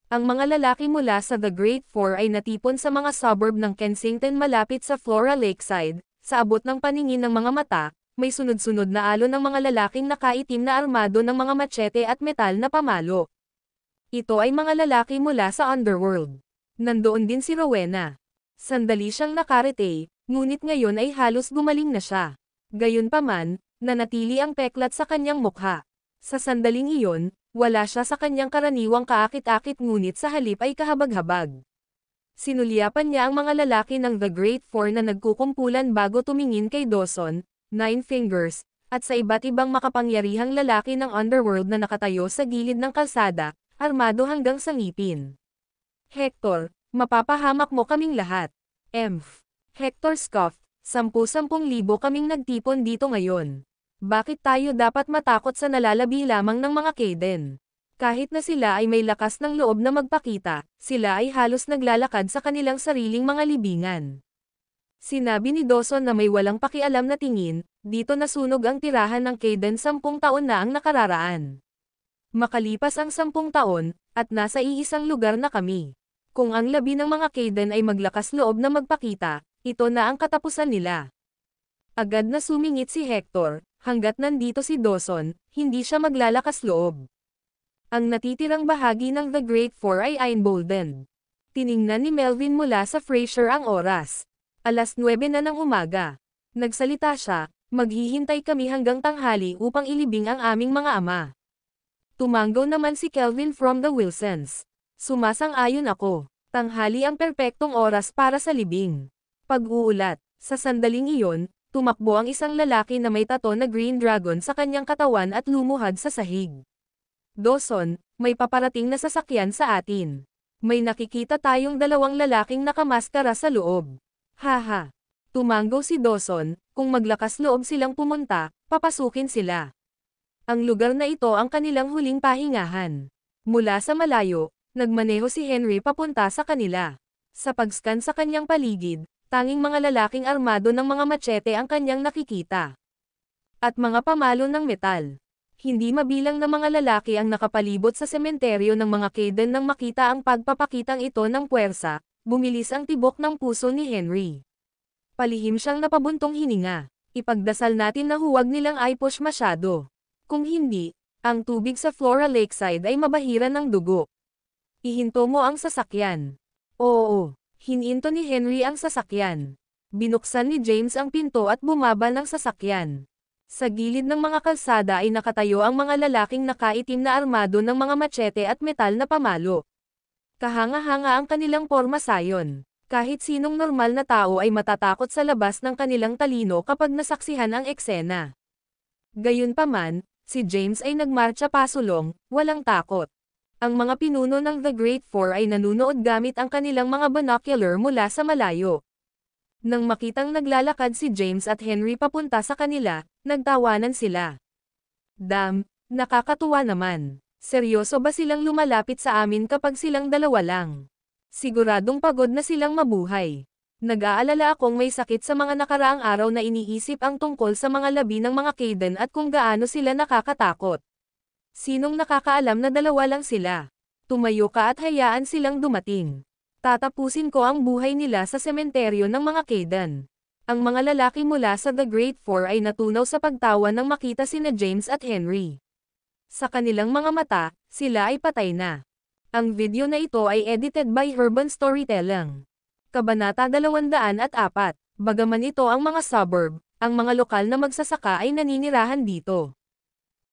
Ang mga lalaki mula sa The Grade 4 ay natipon sa mga suburb ng Kensington malapit sa Flora Lakeside, sa abot ng paningin ng mga mata, may sunod-sunod na alon ng mga lalaking nakaitim na armado ng mga machete at metal na pamalo. Ito ay mga lalaki mula sa underworld. Nandoon din si Rowena. Sandali siyang nakarete, ngunit ngayon ay halos gumaling na siya. Gayunpaman, nanatili ang peklat sa kanyang mukha. Sa sandaling iyon, wala siya sa kanyang karaniwang kaakit-akit ngunit sa halip ay kahabag-habag. Sinulyapan niya ang mga lalaki ng The Grade 4 na nagkukumpulan bago tumingin kay Dawson, Nine Fingers, at sa iba't ibang makapangyarihang lalaki ng underworld na nakatayo sa gilid ng kalsada, armado hanggang sa ngipin. Hector, mapapahamak mo kaming lahat. Emph. Hector scoffed, 10,000 kaming nagtipon dito ngayon. Bakit tayo dapat matakot sa nalalabi lamang ng mga Kayden? Kahit na sila ay may lakas ng loob na magpakita, sila ay halos naglalakad sa kanilang sariling mga libingan. Sinabi ni Dawson na may walang pakialam na tingin, dito nasunog ang tirahan ng Kayden 10 taon na ang nakararaan. Makalipas ang 10 taon, at nasa iisang lugar na kami. Kung ang labi ng mga Kayden ay maglakas loob na magpakita, ito na ang katapusan nila. Agad na sumingit si Hector, hanggat nandito si Dawson, hindi siya maglalakas loob. Ang natitirang bahagi ng The Great Four ay emboldened. Tiningnan ni Melvin mula sa Frasier ang oras. 9:09 na ng umaga. Nagsalita siya, maghihintay kami hanggang tanghali upang ilibing ang aming mga ama. Tumanggaw naman si Kelvin from the Wilsons. Sumasang-ayon ako. Tanghali ang perpektong oras para sa libing. Pag-uulat, sa sandaling iyon, tumakbo ang isang lalaki na may tato na green dragon sa kanyang katawan at lumuhad sa sahig. Dawson, may paparating na sasakyan sa atin. May nakikita tayong dalawang lalaking nakamaskara sa loob. Haha. Tumanggaw si Dawson, kung maglakas loob silang pumunta, papasukin sila. Ang lugar na ito ang kanilang huling pahingahan. Mula sa malayo, nagmaneho si Henry papunta sa kanila. Sa pag-scan sa kanyang paligid, tanging mga lalaking armado ng mga machete ang kanyang nakikita. At mga pamalo ng metal. Hindi mabilang na mga lalaki ang nakapalibot sa sementeryo ng mga Kayden nang makita ang pagpapakitang ito ng puwersa, bumilis ang tibok ng puso ni Henry. Palihim siyang napabuntong hininga. Ipagdasal natin na huwag nilang i-push masyado. Kung hindi, ang tubig sa Flora Lakeside ay mabahiran ng dugo. Ihinto mo ang sasakyan. Oo, hininto ni Henry ang sasakyan. Binuksan ni James ang pinto at bumaba ng sasakyan. Sa gilid ng mga kalsada ay nakatayo ang mga lalaking nakaitim na armado ng mga machete at metal na pamalo. Kahanga-hanga ang kanilang porma sayon. Kahit sinong normal na tao ay matatakot sa labas ng kanilang talino kapag nasaksihan ang eksena. Gayunpaman, si James ay nagmarcha pasulong, walang takot. Ang mga pinuno ng The Great Four ay nanunood gamit ang kanilang mga binocular mula sa malayo. Nang makitang naglalakad si James at Henry papunta sa kanila, nagtawanan sila. Damn, nakakatuwa naman. Seryoso ba silang lumalapit sa amin kapag silang dalawa lang? Siguradong pagod na silang mabuhay. Nag-aalala akong may sakit sa mga nakaraang araw na iniisip ang tungkol sa mga labi ng mga Kayden at kung gaano sila nakakatakot. Sinong nakakaalam na dalawa lang sila? Tumayo ka at hayaan silang dumating. Tatapusin ko ang buhay nila sa sementeryo ng mga Kayden. Ang mga lalaki mula sa The Great Four ay natunaw sa pagtawa nang makita sina James at Henry. Sa kanilang mga mata, sila ay patay na. Ang video na ito ay edited by Urban Storytelling. Kabanata 204. Bagaman ito ang mga suburb, ang mga lokal na magsasaka ay naninirahan dito.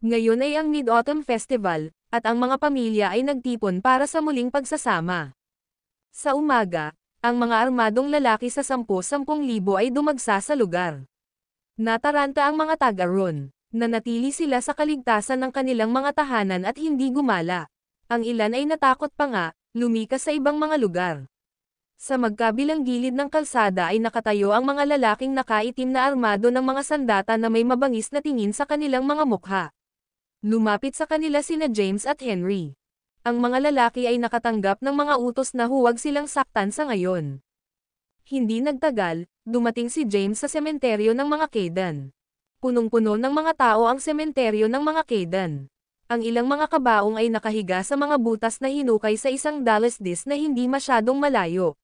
Ngayon ay ang Mid-Autumn Festival, at ang mga pamilya ay nagtipon para sa muling pagsasama. Sa umaga, ang mga armadong lalaki sa 10,000 ay dumagsa sa lugar. Nataranta ang mga taga-ron. Nanatili sila sa kaligtasan ng kanilang mga tahanan at hindi gumala. Ang ilan ay natakot pa nga, lumikas sa ibang mga lugar. Sa magkabilang gilid ng kalsada ay nakatayo ang mga lalaking nakaitim na armado ng mga sandata na may mabangis na tingin sa kanilang mga mukha. Lumapit sa kanila sina James at Henry. Ang mga lalaki ay nakatanggap ng mga utos na huwag silang saktan sa ngayon. Hindi nagtagal, dumating si James sa sementeryo ng mga Kayden. Punong-puno ng mga tao ang sementeryo ng mga Kayden. Ang ilang mga kabaong ay nakahiga sa mga butas na hinukay sa isang Dallas disc na hindi masyadong malayo.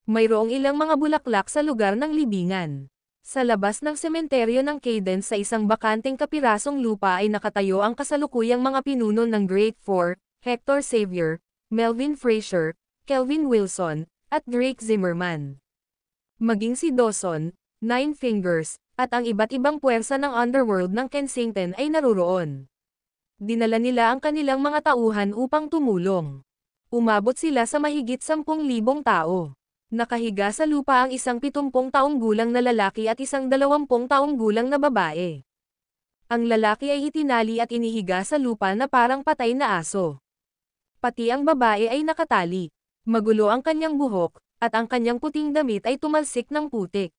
Mayroong ilang mga bulaklak sa lugar ng libingan. Sa labas ng sementeryo ng Kayden sa isang bakanteng kapirasong lupa ay nakatayo ang kasalukuyang mga pinuno ng Great Four, Hector Xavier, Melvin Frasier, Kelvin Wilson, at Drake Zimmerman. Maging si Dawson, Nine Fingers, at ang iba't ibang puwersa ng underworld ng Kensington ay naruroon. Dinala nila ang kanilang mga tauhan upang tumulong. Umabot sila sa mahigit 10,000 tao. Nakahiga sa lupa ang isang 70 taong gulang na lalaki at isang 20 taong gulang na babae. Ang lalaki ay itinali at inihiga sa lupa na parang patay na aso. Pati ang babae ay nakatali. Magulo ang kanyang buhok, at ang kanyang puting damit ay tumalsik ng putik.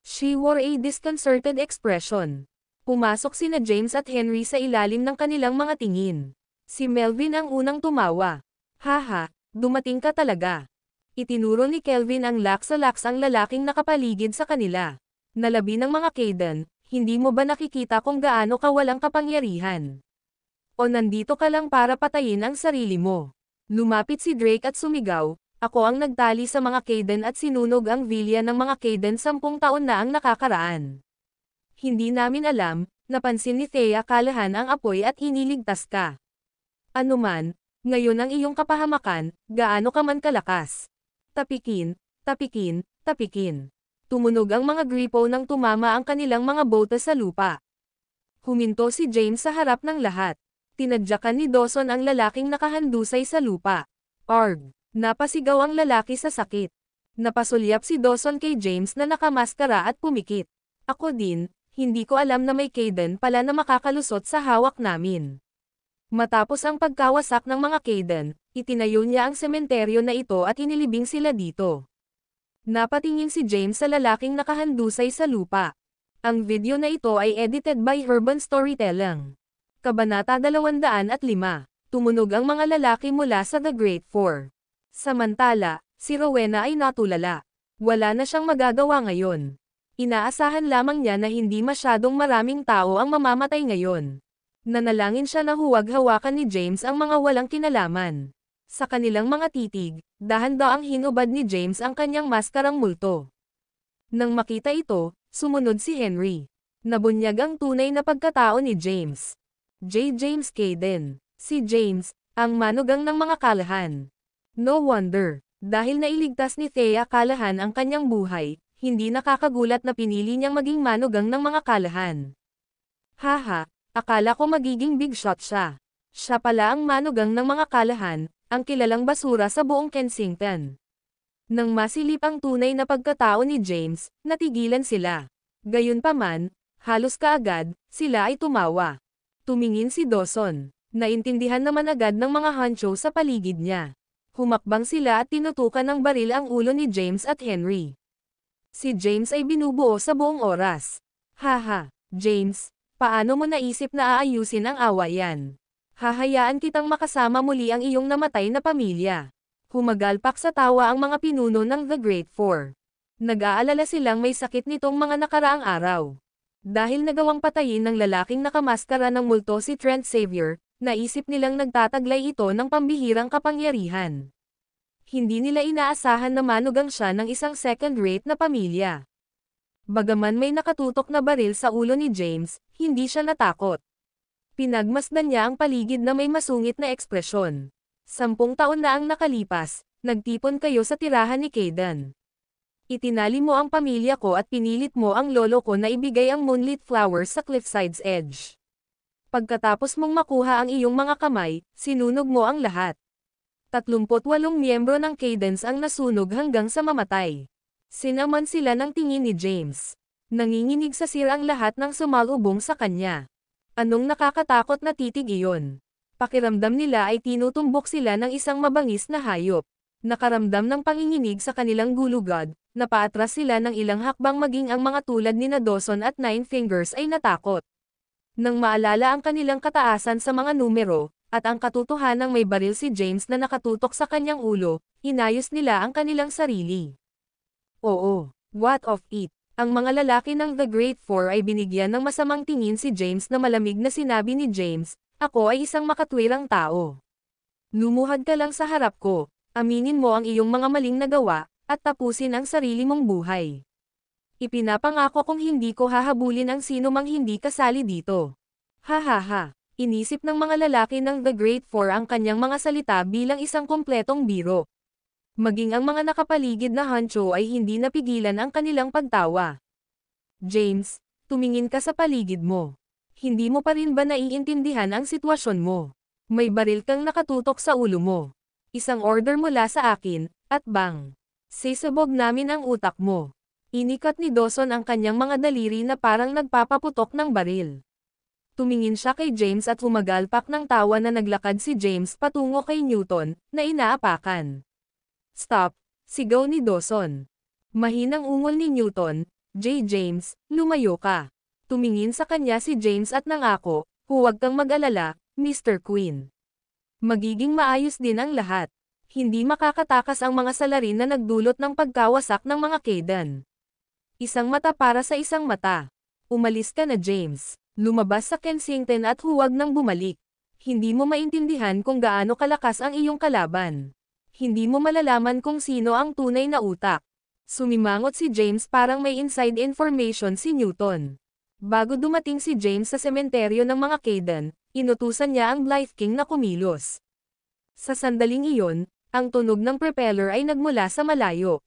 She wore a disconcerted expression. Pumasok sina James at Henry sa ilalim ng kanilang mga tingin. Si Melvin ang unang tumawa. Haha, dumating ka talaga. Itinuro ni Kelvin ang laks-laks ang lalaking nakapaligid sa kanila. Nalabi ng mga Kayden, hindi mo ba nakikita kung gaano ka walang kapangyarihan? O nandito ka lang para patayin ang sarili mo? Lumapit si Drake at sumigaw, Ako ang nagtali sa mga Kaden at sinunog ang villa ng mga Kaden 10 taon na ang nakakaraan. Hindi namin alam, napansin ni Thea Callahan ang apoy at iniligtas ka. Ano man, ngayon ang iyong kapahamakan, gaano ka man kalakas. Tapikin, tapikin, tapikin. Tumunog ang mga gripo nang tumama ang kanilang mga bote sa lupa. Huminto si James sa harap ng lahat. Tinadyakan ni Dawson ang lalaking nakahandusay sa lupa. Arg! Napasigaw ang lalaki sa sakit. Napasulyap si Dawson kay James na nakamaskara at pumikit. Ako din, hindi ko alam na may Kaden pala na makakalusot sa hawak namin. Matapos ang pagkawasak ng mga Kaden, itinayo niya ang sementeryo na ito at inilibing sila dito. Napatingin si James sa lalaking nakahandusay sa lupa. Ang video na ito ay edited by Urban Storytelling. Kabanata 205. Tumunog ang mga lalaki mula sa The Great Four. Samantala, si Rowena ay natulala. Wala na siyang magagawa ngayon. Inaasahan lamang niya na hindi masyadong maraming tao ang mamamatay ngayon. Nanalangin siya na huwag hawakan ni James ang mga walang kinalaman. Sa kanilang mga titig, dahan-daang hinubad ni James ang kanyang maskarang multo. Nang makita ito, sumunod si Henry. Nabunyag ang tunay na pagkatao ni James. J. James Kaden. Si James, ang manugang ng mga Callahan. No wonder, dahil nailigtas ni Thea Callahan ang kanyang buhay, hindi nakakagulat na pinili niyang maging manugang ng mga Callahan. Haha, akala ko magiging big shot siya. Siya pala ang manugang ng mga Callahan, ang kilalang basura sa buong Kensington. Nang masilip ang tunay na pagkatao ni James, natigilan sila. Gayunpaman, halos kaagad, sila ay tumawa. Tumingin si Dawson. Naintindihan naman agad ng mga honcho sa paligid niya. Humakbang sila at tinutukan ng baril ang ulo ni James at Henry. Si James ay binubuo sa buong oras. Haha, James, paano mo naisip na aayusin ang awayan? Hahayaan kitang makasama muli ang iyong namatay na pamilya. Humagalpak sa tawa ang mga pinuno ng The Great Four. Nag-aalala silang may sakit nitong mga nakaraang araw. Dahil nagawang patayin ng lalaking nakamaskara ng multo si Trent Xavier, naisip nilang nagtataglay ito ng pambihirang kapangyarihan. Hindi nila inaasahan na manugang siya ng isang second-rate na pamilya. Bagaman may nakatutok na baril sa ulo ni James, hindi siya natakot. Pinagmasdan niya ang paligid na may masungit na ekspresyon. 10 taon na ang nakalipas, nagtipon kayo sa tirahan ni Kaden. Itinali mo ang pamilya ko at pinilit mo ang lolo ko na ibigay ang moonlit flowers sa cliffside's edge. Pagkatapos mong makuha ang iyong mga kamay, sinunog mo ang lahat. 38 miyembro ng Cadence ang nasunog hanggang sa mamatay. Sinaman sila ng tingin ni James. Nanginginig sa sira ang lahat ng sumalubong sa kanya. Anong nakakatakot na titig iyon? Pakiramdam nila ay tinutumbok sila ng isang mabangis na hayop. Nakaramdam ng panginginig sa kanilang gulugad, napaatras sila ng ilang hakbang maging ang mga tulad ni Dawson at Nine Fingers ay natakot. Nang maalala ang kanilang kataasan sa mga numero, at ang katotohanang may baril si James na nakatutok sa kanyang ulo, inayos nila ang kanilang sarili. Oo, what of it? Ang mga lalaki ng The Great Four ay binigyan ng masamang tingin si James na malamig na sinabi ni James, ako ay isang makatwirang tao. Lumuhad ka lang sa harap ko, aminin mo ang iyong mga maling nagawa, at tapusin ang sarili mong buhay. Ipinapangako kong hindi ko hahabulin ang sino mang hindi kasali dito. Hahaha, inisip ng mga lalaki ng The Great Four ang kanyang mga salita bilang isang kompletong biro. Maging ang mga nakapaligid na honcho ay hindi napigilan ang kanilang pagtawa. James, tumingin ka sa paligid mo. Hindi mo pa rin ba naiintindihan ang sitwasyon mo? May baril kang nakatutok sa ulo mo. Isang order mula sa akin, at bang. Sisabog namin ang utak mo. Inikat ni Dawson ang kanyang mga daliri na parang nagpapaputok ng baril. Tumingin siya kay James at humagalpak ng tawa na naglakad si James patungo kay Newton, na inaapakan. Stop, sigaw ni Dawson. Mahinang ungol ni Newton, J. James, lumayo ka. Tumingin sa kanya si James at nangako, huwag kang mag-alala, Mr. Queen. Magiging maayos din ang lahat. Hindi makakatakas ang mga salarin na nagdulot ng pagkawasak ng mga Kaden. Isang mata para sa isang mata. Umalis ka na James. Lumabas sa Kensington at huwag nang bumalik. Hindi mo maintindihan kung gaano kalakas ang iyong kalaban. Hindi mo malalaman kung sino ang tunay na utak. Sumimangot si James parang may inside information si Newton. Bago dumating si James sa sementeryo ng mga Kayden, inutusan niya ang Blythe King na kumilos. Sa sandaling iyon, ang tunog ng propeller ay nagmula sa malayo.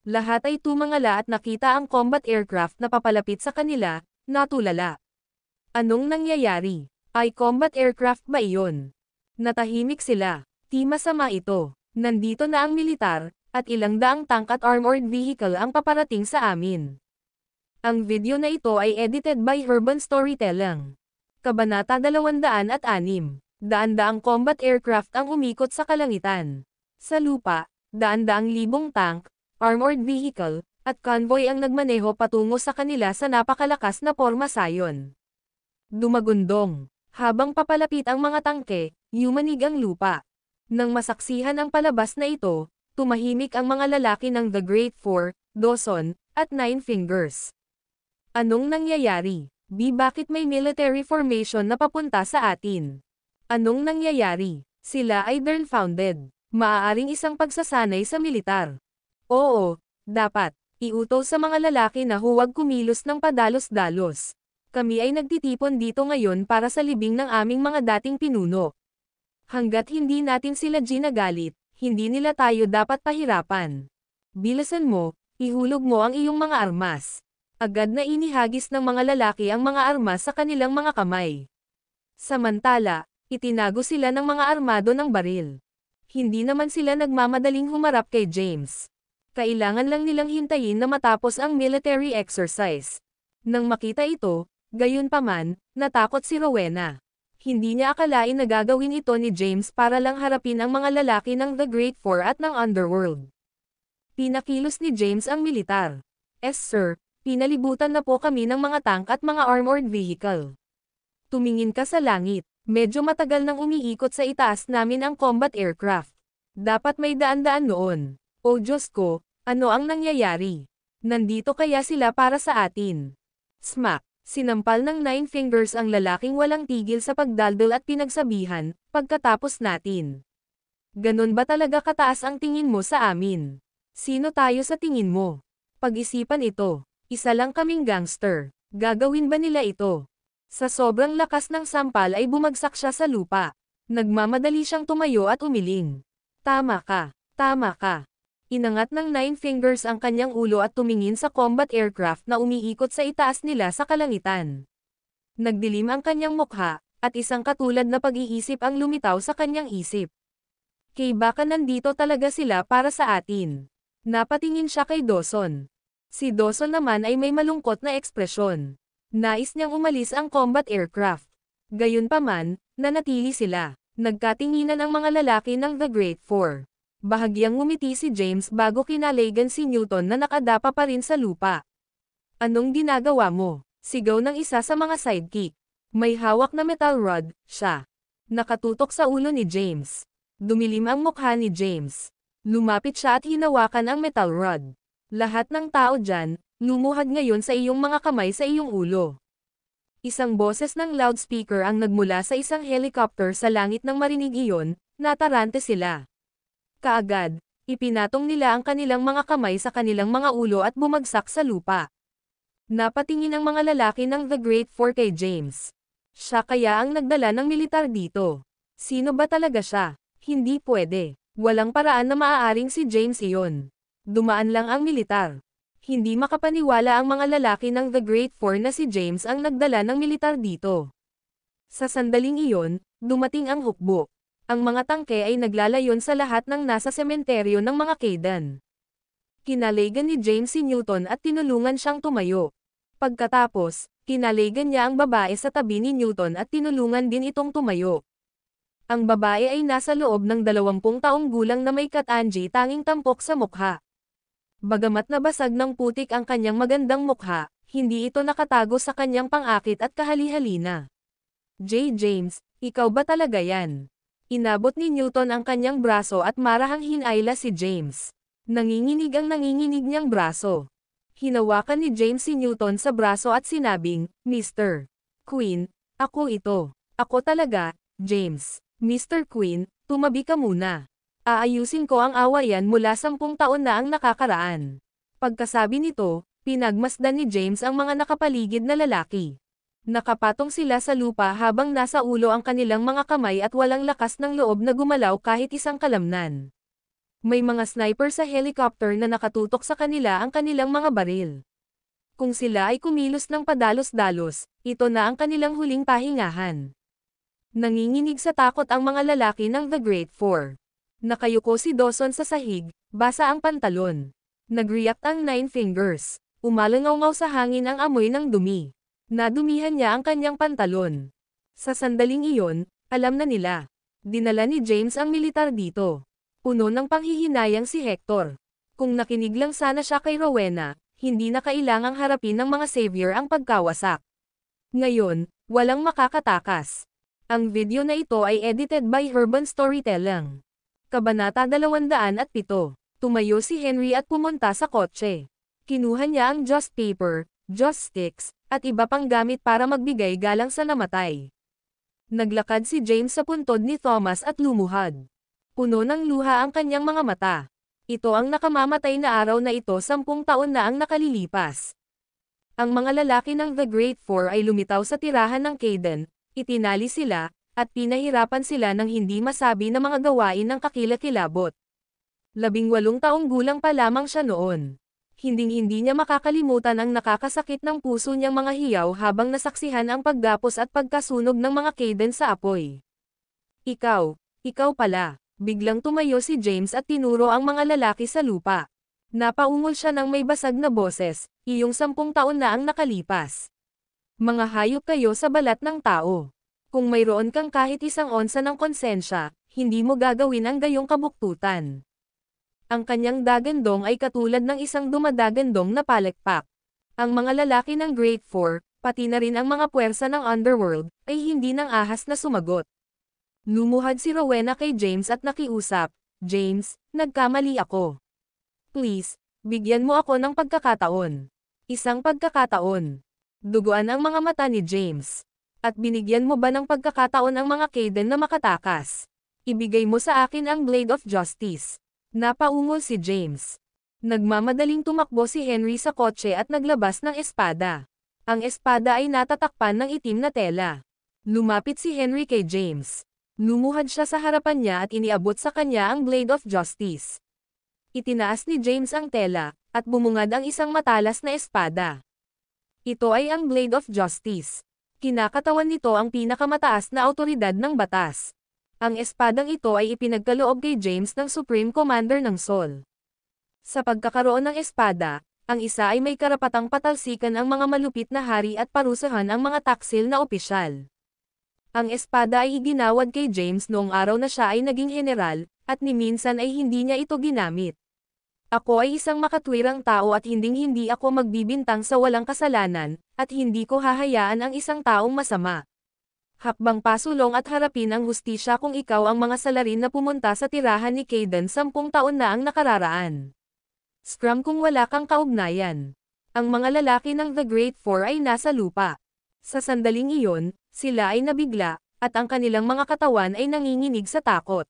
Lahat ay tumangala at nakita ang combat aircraft na papalapit sa kanila, natulala. Anong nangyayari? Ay combat aircraft ba iyon? Natahimik sila. Di masama ito. Nandito na ang militar, at ilang daang tank at armored vehicle ang paparating sa amin. Ang video na ito ay edited by Urban Storytelling. Kabanata 206. Daan-daang combat aircraft ang umikot sa kalangitan. Sa lupa, daan-daang libong tank, armored vehicle, at convoy ang nagmaneho patungo sa kanila sa napakalakas na pormasayon. Dumagundong. Habang papalapit ang mga tangke, yumanig ang lupa. Nang masaksihan ang palabas na ito, tumahimik ang mga lalaki ng The Great Four, Dawson, at Nine Fingers. Anong nangyayari? Bakit may military formation na papunta sa atin? Anong nangyayari? Sila ay dumbfounded. Maaaring isang pagsasanay sa militar. Oo, dapat. Iutos sa mga lalaki na huwag kumilos ng padalos-dalos. Kami ay nagtitipon dito ngayon para sa libing ng aming mga dating pinuno. Hanggat hindi natin sila ginagalit, hindi nila tayo dapat pahirapan. Bilisan mo, ihulog mo ang iyong mga armas. Agad na inihagis ng mga lalaki ang mga armas sa kanilang mga kamay. Samantala, itinago sila ng mga armado ng baril. Hindi naman sila nagmamadaling humarap kay James. Kailangan lang nilang hintayin na matapos ang military exercise. Nang makita ito, gayunpaman, natakot si Rowena. Hindi niya akalain na gagawin ito ni James para lang harapin ang mga lalaki ng The Great Four at ng Underworld. Pinakilos ni James ang militar. Sir, pinalibutan na po kami ng mga tank at mga armored vehicle. Tumingin ka sa langit. Medyo matagal nang umiikot sa itaas namin ang combat aircraft. Dapat may daan-daan noon. O Diyos ko, ano ang nangyayari? Nandito kaya sila para sa atin? Smack! Sinampal ng Nine Fingers ang lalaking walang tigil sa pagdaldal at pinagsabihan, pagkatapos natin. Ganon ba talaga kataas ang tingin mo sa amin? Sino tayo sa tingin mo? Pag-isipan ito. Isa lang kaming gangster. Gagawin ba nila ito? Sa sobrang lakas ng sampal ay bumagsak siya sa lupa. Nagmamadali siyang tumayo at umiling. Tama ka. Tama ka. Inangat ng Nine Fingers ang kanyang ulo at tumingin sa combat aircraft na umiikot sa itaas nila sa kalangitan. Nagdilim ang kanyang mukha, at isang katulad na pag-iisip ang lumitaw sa kanyang isip. Kay baka nandito talaga sila para sa atin. Napatingin siya kay Dawson. Si Dawson naman ay may malungkot na ekspresyon. Nais niyang umalis ang combat aircraft. Gayunpaman, nanatili sila. Nagkatinginan ang mga lalaki ng The Great Four. Bahagyang ngumiti si James bago kinaligan si Newton na nakadapa pa rin sa lupa. Anong ginagawa mo? Sigaw ng isa sa mga sidekick. May hawak na metal rod, siya. Nakatutok sa ulo ni James. Dumilim ang mukha ni James. Lumapit siya at hinawakan ang metal rod. Lahat ng tao dyan, lumuhad ngayon sa iyong mga kamay sa iyong ulo. Isang boses ng loudspeaker ang nagmula sa isang helicopter sa langit nang marinig iyon, natarante sila. Kaagad, ipinatong nila ang kanilang mga kamay sa kanilang mga ulo at bumagsak sa lupa. Napatingin ang mga lalaki ng The Great Four kay James. Siya kaya ang nagdala ng militar dito. Sino ba talaga siya? Hindi pwede. Walang paraan na maaaring si James iyon. Dumaan lang ang militar. Hindi makapaniwala ang mga lalaki ng The Great Four na si James ang nagdala ng militar dito. Sa sandaling iyon, dumating ang hukbo. Ang mga tangke ay naglalayon sa lahat ng nasa sementeryo ng mga Kayden. Kinaligan ni James si Newton at tinulungan siyang tumayo. Pagkatapos, kinaligan niya ang babae sa tabi ni Newton at tinulungan din itong tumayo. Ang babae ay nasa loob ng 20 taong gulang na may katanji tanging tampok sa mukha. Bagamat nabasag ng putik ang kanyang magandang mukha, hindi ito nakatago sa kanyang pang-akit at kahali-halina. James, ikaw ba talaga yan? Inabot ni Newton ang kanyang braso at marahang hinayla si James. Nanginginig ang nanginginig niyang braso. Hinawakan ni James si Newton sa braso at sinabing, Mr. Queen, ako ito. Ako talaga, James. Mr. Queen, tumabi ka muna. Aayusin ko ang awayan mula 10 taon na ang nakakaraan. Pagkasabi nito, pinagmasdan ni James ang mga nakapaligid na lalaki. Nakapatong sila sa lupa habang nasa ulo ang kanilang mga kamay at walang lakas ng loob na gumalaw kahit isang kalamnan. May mga sniper sa helicopter na nakatutok sa kanila ang kanilang mga baril. Kung sila ay kumilos ng padalos-dalos, ito na ang kanilang huling pahingahan. Nanginginig sa takot ang mga lalaki ng The Great Four. Nakayuko si Dawson sa sahig, basa ang pantalon. Nag-react ang Nine Fingers. Umalangaw-ngaw sa hangin ang amoy ng dumi. Nadumihan niya ang kanyang pantalon. Sa sandaling iyon, alam na nila. Dinala ni James ang militar dito. Puno ng panghihinayang si Hector. Kung nakinig lang sana siya kay Rowena, hindi na kailangang harapin ng mga savior ang pagkawasak. Ngayon, walang makakatakas. Ang video na ito ay edited by Urban Storytelling. Kabanata 207. Tumayo si Henry at pumunta sa kotse. Kinuha niya ang joss paper, joss sticks, at iba pang gamit para magbigay galang sa namatay. Naglakad si James sa puntod ni Thomas at lumuhad. Puno ng luha ang kanyang mga mata. Ito ang nakamamatay na araw na ito 10 taon na ang nakalilipas. Ang mga lalaki ng The Great Four ay lumitaw sa tirahan ng Kayden, itinali sila, at pinahirapan sila ng hindi masabi na mga gawain ng kakilakilabot. 18 taong gulang pa lamang siya noon. Hinding-hindi niya makakalimutan ang nakakasakit ng puso niyang mga hiyaw habang nasaksihan ang paggapos at pagkasunog ng mga Kayden sa apoy. Ikaw pala. Biglang tumayo si James at tinuro ang mga lalaki sa lupa. Napaungol siya ng may basag na boses, iyong 10 taon na ang nakalipas. Mga hayop kayo sa balat ng tao. Kung mayroon kang kahit isang onsa ng konsensya, hindi mo gagawin ang gayong kabuktutan. Ang kanyang dagandong ay katulad ng isang dumadagandong na palekpak. Ang mga lalaki ng Great Four, pati na rin ang mga puwersa ng Underworld, ay hindi nang ahas na sumagot. Lumuhad si Rowena kay James at nakiusap, James, nagkamali ako. Please, bigyan mo ako ng pagkakataon. Isang pagkakataon. Duguan ang mga mata ni James. At binigyan mo ba ng pagkakataon ang mga Kayden na makatakas? Ibigay mo sa akin ang Blade of Justice. Napaungol si James. Nagmamadaling tumakbo si Henry sa kotse at naglabas ng espada. Ang espada ay natatakpan ng itim na tela. Lumapit si Henry kay James. Lumuhad siya sa harapan niya at iniabot sa kanya ang Blade of Justice. Itinaas ni James ang tela, at bumungad ang isang matalas na espada. Ito ay ang Blade of Justice. Kinakatawan nito ang pinakamataas na awtoridad ng batas. Ang espadang ito ay ipinagkaloob kay James ng Supreme Commander ng Sol. Sa pagkakaroon ng espada, ang isa ay may karapatang patalsikan ang mga malupit na hari at parusahan ang mga taksil na opisyal. Ang espada ay iginawad kay James noong araw na siya ay naging general, at ni minsan ay hindi niya ito ginamit. Ako ay isang makatwirang tao at hinding-hindi ako magbibintang sa walang kasalanan, at hindi ko hahayaan ang isang taong masama. Hakbang pasulong at harapin ang hustisya kung ikaw ang mga salarin na pumunta sa tirahan ni Kayden 10 taon na ang nakararaan. Scrum kung wala kang kaugnayan. Ang mga lalaki ng The Great Four ay nasa lupa. Sa sandaling iyon, sila ay nabigla, at ang kanilang mga katawan ay nanginginig sa takot.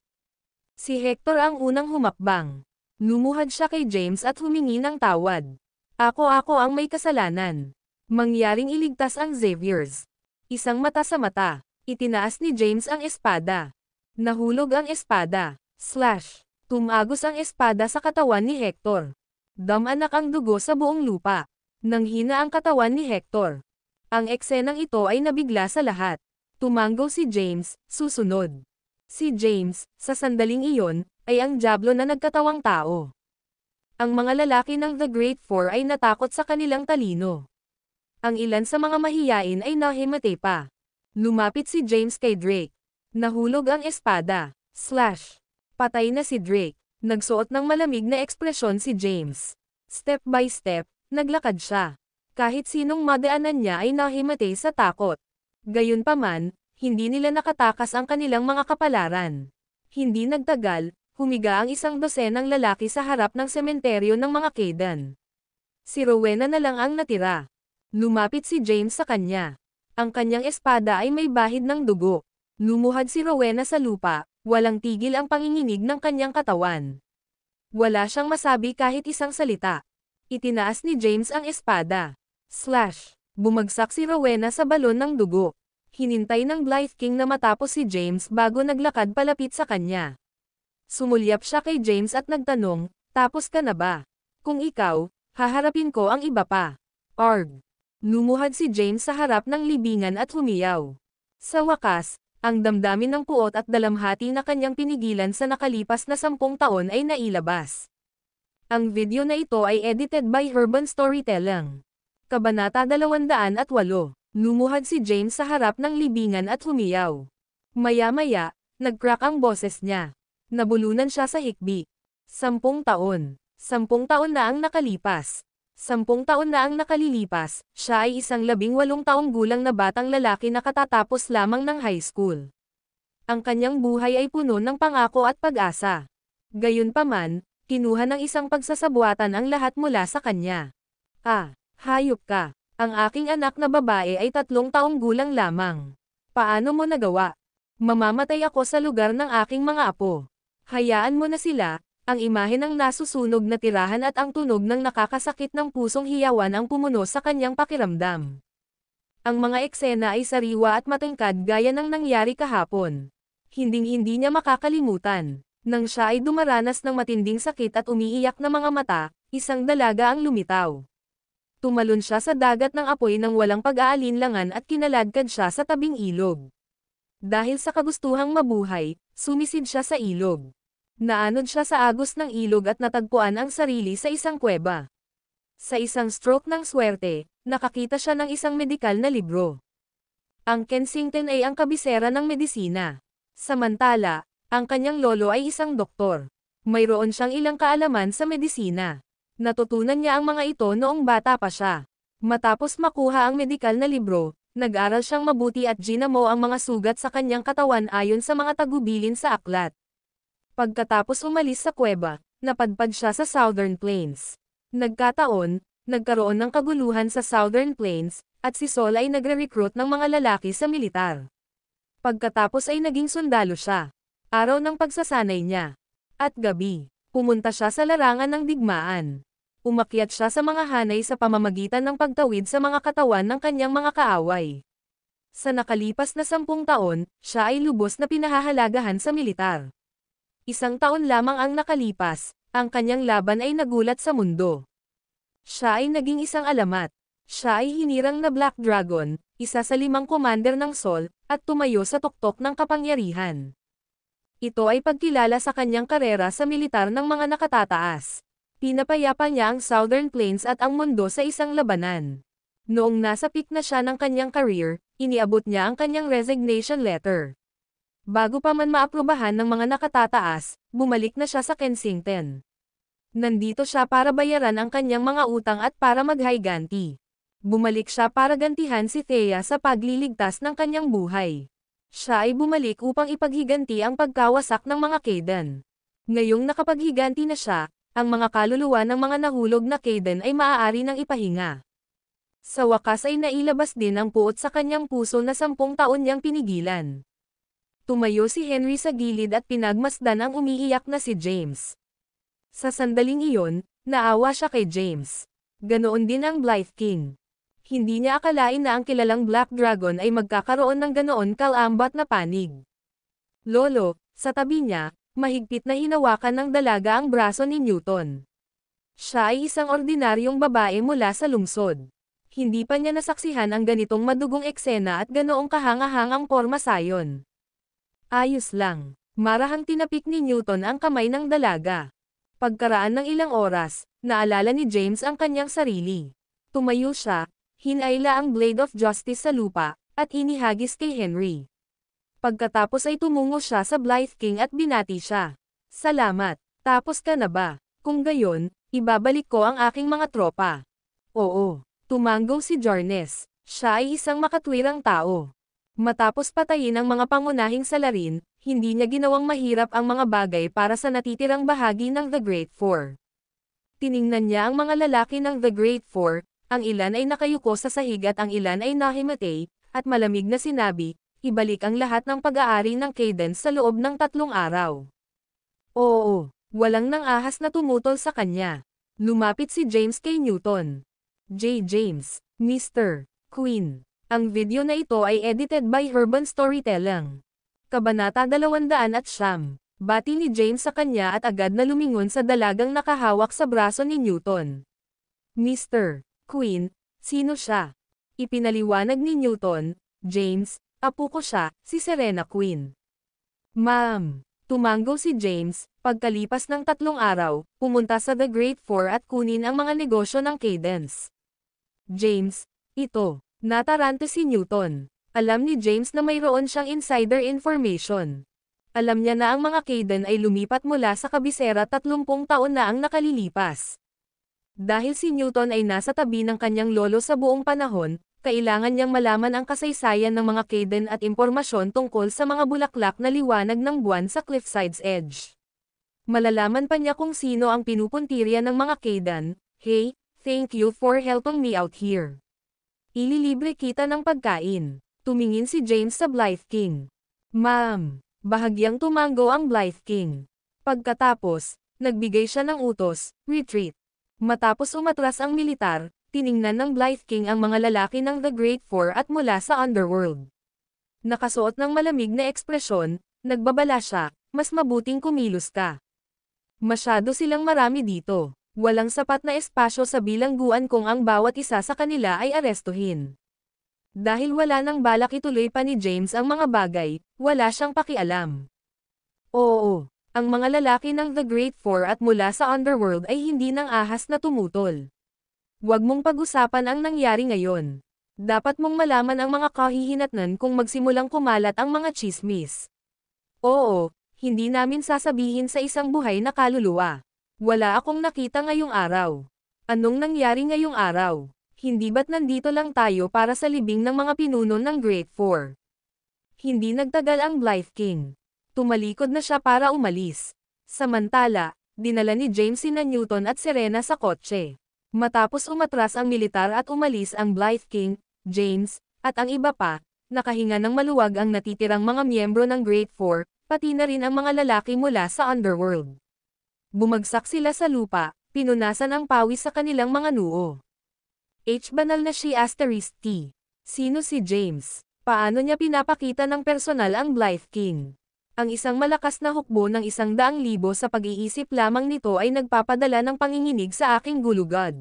Si Hector ang unang humakbang. Lumuhad siya kay James at humingi ng tawad. Ako ang may kasalanan. Mangyaring iligtas ang Xaviers. Isang mata sa mata. Itinaas ni James ang espada. Nahulog ang espada. Slash. Tumagos ang espada sa katawan ni Hector. Damanak ang dugo sa buong lupa. Nanghina ang katawan ni Hector. Ang eksenang ito ay nabigla sa lahat. Tumanggo si James, susunod. Si James, sa sandaling iyon, ay ang diablo na nagkatawang tao. Ang mga lalaki ng The Great Four ay natakot sa kanilang talino. Ang ilan sa mga mahiyain ay nahimate pa. Lumapit si James kay Drake. Nahulog ang espada. Slash. Patay na si Drake. Nagsuot ng malamig na ekspresyon si James. Step by step, naglakad siya. Kahit sinong madaanan niya ay nahimate sa takot. Gayunpaman, hindi nila nakatakas ang kanilang mga kapalaran. Hindi nagtagal, humiga ang 100 lalaki sa harap ng sementeryo ng mga Kayden. Si Rowena na lang ang natira. Lumapit si James sa kanya. Ang kanyang espada ay may bahid ng dugo. Lumuhad si Rowena sa lupa, Walang tigil ang panginginig ng kanyang katawan. Wala siyang masabi kahit isang salita. Itinaas ni James ang espada. Slash! Bumagsak si Rowena sa balon ng dugo. Hinintay ng Blythe King na matapos si James bago naglakad palapit sa kanya. Sumulyap siya kay James at nagtanong, "Tapos ka na ba? Kung ikaw, haharapin ko ang iba pa." Arg! Lumuhad si James sa harap ng libingan at humiyaw. Sa wakas, ang damdamin ng puot at dalamhati na kanyang pinigilan sa nakalipas na 10 taon ay nailabas. Ang video na ito ay edited by Urban Storytelling. Kabanata 208. Lumuhad si James sa harap ng libingan at humiyaw. Maya-maya, nag-crack ang boses niya. Nabulunan siya sa hikbi. 10 taon. 10 taon na ang nakalipas. 10 taon na ang nakalilipas, siya ay isang 18 taong gulang na batang lalaki na katatapos lamang ng high school. Ang kanyang buhay ay puno ng pangako at pag-asa. Gayunpaman, kinuha ng isang pagsasabuatan ang lahat mula sa kanya. Hayop ka. Ang aking anak na babae ay 3 taong gulang lamang. Paano mo nagawa? Mamamatay ako sa lugar ng aking mga apo. Hayaan mo na sila. Ang imahe ng nasusunog na tirahan at ang tunog ng nakakasakit ng pusong hiyawan ang pumuno sa kanyang pakiramdam. Ang mga eksena ay sariwa at matangkad gaya ng nangyari kahapon. Hinding-hindi niya makakalimutan. Nang siya ay dumaranas ng matinding sakit at umiiyak na mga mata, isang dalaga ang lumitaw. Tumalon siya sa dagat ng apoy nang walang pag-aalinlangan at kinaladkad siya sa tabing ilog. Dahil sa kagustuhang mabuhay, sumisid siya sa ilog. Naanod siya sa agos ng ilog at natagpuan ang sarili sa isang kuweba. Sa isang stroke ng swerte, nakakita siya ng isang medikal na libro. Ang Kensington ay ang kabisera ng medisina. Samantala, ang kanyang lolo ay isang doktor. Mayroon siyang ilang kaalaman sa medisina. Natutunan niya ang mga ito noong bata pa siya. Matapos makuha ang medikal na libro, nag-aral siyang mabuti at ginamo ang mga sugat sa kanyang katawan ayon sa mga tagubilin sa aklat. Pagkatapos umalis sa kuweba, napadpad siya sa Southern Plains. Nagkataon, nagkaroon ng kaguluhan sa Southern Plains, at si Saul ay nagre-recruit ng mga lalaki sa militar. Pagkatapos ay naging sundalo siya. Araw ng pagsasanay niya. At gabi, pumunta siya sa larangan ng digmaan. Umakyat siya sa mga hanay sa pamamagitan ng pagtawid sa mga katawan ng kanyang mga kaaway. Sa nakalipas na 10 taon, siya ay lubos na pinahahalagahan sa militar. 1 taon lamang ang nakalipas, ang kanyang laban ay nagulat sa mundo. Siya ay naging isang alamat. Siya ay hinirang na Black Dragon, isa sa 5 commander ng Sol, at tumayo sa tuktok ng kapangyarihan. Ito ay pagkilala sa kanyang karera sa militar ng mga nakatataas. Pinapayapa niya ang Southern Plains at ang mundo sa isang labanan. Noong nasa peak na siya ng kanyang career, iniabot niya ang kanyang resignation letter. Bago pa man maaprubahan ng mga nakatataas, bumalik na siya sa Kensington. Nandito siya para bayaran ang kanyang mga utang at para maghiganti. Bumalik siya para gantihan si Thea sa pagliligtas ng kanyang buhay. Siya ay bumalik upang ipaghiganti ang pagkawasak ng mga Kayden. Ngayong nakapaghiganti na siya, ang mga kaluluwa ng mga nahulog na Kayden ay maaari nang ipahinga. Sa wakas ay nailabas din ang puot sa kanyang puso na 10 taon niyang pinigilan. Tumayo si Henry sa gilid at pinagmasdan ang umiiyak na si James. Sa sandaling iyon, naawa siya kay James. Ganoon din ang Blythe King. Hindi niya akalain na ang kilalang Black Dragon ay magkakaroon ng ganoon kalambat na panig. Lolo, sa tabi niya, mahigpit na hinawakan ng dalaga ang braso ni Newton. Siya ay isang ordinaryong babae mula sa lungsod. Hindi pa niya nasaksihan ang ganitong madugong eksena at ganoong kahangahangang porma sayon. Ayos lang. Marahang tinapik ni Newton ang kamay ng dalaga. Pagkaraan ng ilang oras, naalala ni James ang kanyang sarili. Tumayo siya, hinayla ang Blade of Justice sa lupa, at inihagis kay Henry. Pagkatapos ay tumungo siya sa Blythe King at binati siya. Salamat, tapos ka na ba? Kung gayon, ibabalik ko ang aking mga tropa. Oo, tumanggo si Jarnes. Siya ay isang makatwirang tao. Matapos patayin ang mga pangunahing salarin, hindi niya ginawang mahirap ang mga bagay para sa natitirang bahagi ng The Great Four. Tiningnan niya ang mga lalaki ng The Great Four, ang ilan ay nakayuko sa sahig at ang ilan ay nahimatay, at malamig na sinabi, ibalik ang lahat ng pag-aari ng Cadence sa loob ng 3 araw. Oo, walang nang ahas na tumutol sa kanya. Lumapit si James kay Newton. James, Mr. Queen. Ang video na ito ay edited by Urban Storytelling. Kabanata 209. Bati ni James sa kanya at agad na lumingon sa dalagang nakahawak sa braso ni Newton. Mr. Queen, sino siya? Ipinaliwanag ni Newton, James, apo ko siya, si Serena Queen. Ma'am, tumango si James, pagkalipas ng 3 araw, pumunta sa The Great Four at kunin ang mga negosyo ng Cadence. James, ito. Natarante si Newton. Alam ni James na mayroon siyang insider information. Alam niya na ang mga Cadence ay lumipat mula sa kabisera 30 taon na ang nakalilipas. Dahil si Newton ay nasa tabi ng kanyang lolo sa buong panahon, kailangan niyang malaman ang kasaysayan ng mga Cadence at impormasyon tungkol sa mga bulaklak na liwanag ng buwan sa Cliffside's Edge. Malalaman pa niya kung sino ang pinupuntirya ng mga Cadence. Hey, thank you for helping me out here. Ililibre kita ng pagkain. Tumingin si James sa Blythe King. Ma'am, bahagyang tumango ang Blythe King. Pagkatapos, nagbigay siya ng utos, retreat. Matapos umatras ang militar, tiningnan ng Blythe King ang mga lalaki ng The Great Four at mula sa underworld. Nakasuot ng malamig na ekspresyon, nagbabala siya, mas mabuting kumilos ka. Masyado silang marami dito. Walang sapat na espasyo sa bilangguan kung ang bawat isa sa kanila ay arestuhin. Dahil wala nang balak ituloy pa ni James ang mga bagay, wala siyang pakialam. Oo, ang mga lalaki ng The Great Four at mula sa underworld ay hindi nang ahas na tumutol. Huwag mong pag-usapan ang nangyari ngayon. Dapat mong malaman ang mga kahihinatnan kung magsimulang kumalat ang mga chismis. Oo, hindi namin sasabihin sa isang buhay na kaluluwa. Wala akong nakita ngayong araw. Anong nangyari ngayong araw? Hindi ba't nandito lang tayo para sa libing ng mga pinuno ng Great Four? Hindi nagtagal ang Blythe King. Tumalikod na siya para umalis. Samantala, dinala ni James sina Newton at Serena sa kotse. Matapos umatras ang militar at umalis ang Blythe King, James, at ang iba pa, nakahinga ng maluwag ang natitirang mga miyembro ng Great Four, pati na rin ang mga lalaki mula sa underworld. Bumagsak sila sa lupa, pinunasan ang pawis sa kanilang mga noo. Banal na si *T. Sino si James? Paano niya pinapakita ng personal ang Blythe King? Ang isang malakas na hukbo ng 100,000 sa pag-iisip lamang nito ay nagpapadala ng panginginig sa aking gulugad.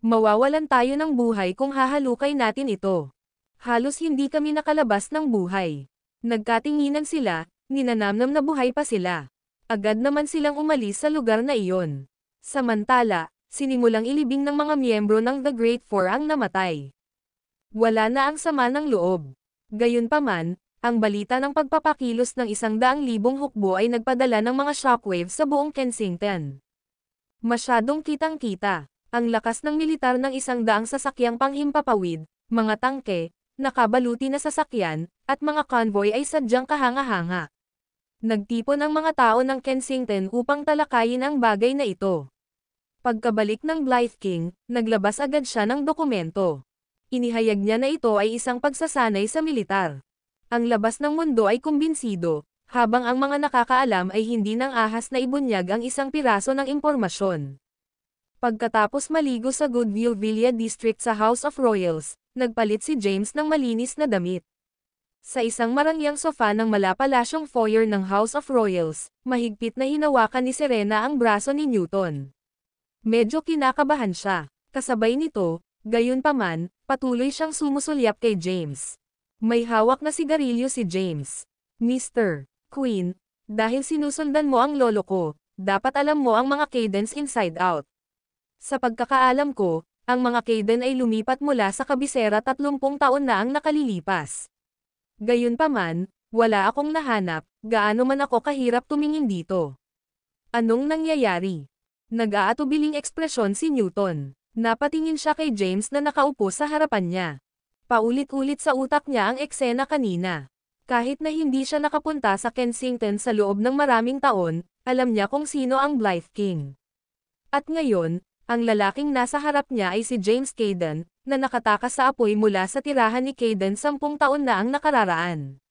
Mawawalan tayo ng buhay kung hahalukay natin ito. Halos hindi kami nakalabas ng buhay. Nagkatinginan sila, ninanamnam na buhay pa sila. Agad naman silang umalis sa lugar na iyon. Samantala, sinimulang ilibing ng mga miyembro ng The Great Four ang namatay. Wala na ang sama ng loob. Gayunpaman, ang balita ng pagpapakilos ng 100,000 hukbo ay nagpadala ng mga shockwaves sa buong Kensington. Masyadong kitang-kita, ang lakas ng militar ng 100 sasakyang panghimpapawid, mga tangke, nakabaluti na sasakyan, at mga convoy ay sadyang kahanga-hanga. Nagtipon ang mga tao ng Kensington upang talakayin ang bagay na ito. Pagkabalik ng Blythe King, naglabas agad siya ng dokumento. Inihayag niya na ito ay isang pagsasanay sa militar. Ang labas ng mundo ay kumbinsido, habang ang mga nakakaalam ay hindi nang ahas na ibunyag ang isang piraso ng impormasyon. Pagkatapos maligo sa Goodville Villa District sa House of Royals, nagpalit si James ng malinis na damit. Sa isang marangyang sofa ng malapalasyong foyer ng House of Royals, mahigpit na hinawakan ni Serena ang braso ni Newton. Medyo kinakabahan siya. Kasabay nito, gayunpaman, patuloy siyang sumusulyap kay James. May hawak na sigarilyo si James. Mr. Queen, dahil sinusundan mo ang lolo ko, dapat alam mo ang mga Cadence inside out. Sa pagkakaalam ko, ang mga Cadence ay lumipat mula sa kabisera 30 taon na ang nakalilipas. Gayunpaman, wala akong nahanap, gaano man ako kahirap tumingin dito. Anong nangyayari? Nag-aatubiling ekspresyon si Newton. Napatingin siya kay James na nakaupo sa harapan niya. Paulit-ulit sa utak niya ang eksena kanina. Kahit na hindi siya nakapunta sa Kensington sa loob ng maraming taon, alam niya kung sino ang Blythe King. At ngayon, Ang lalaking nasa harap niya ay si James Cayden, na nakatakas sa apoy mula sa tirahan ni Cayden 10 taon na ang nakararaan.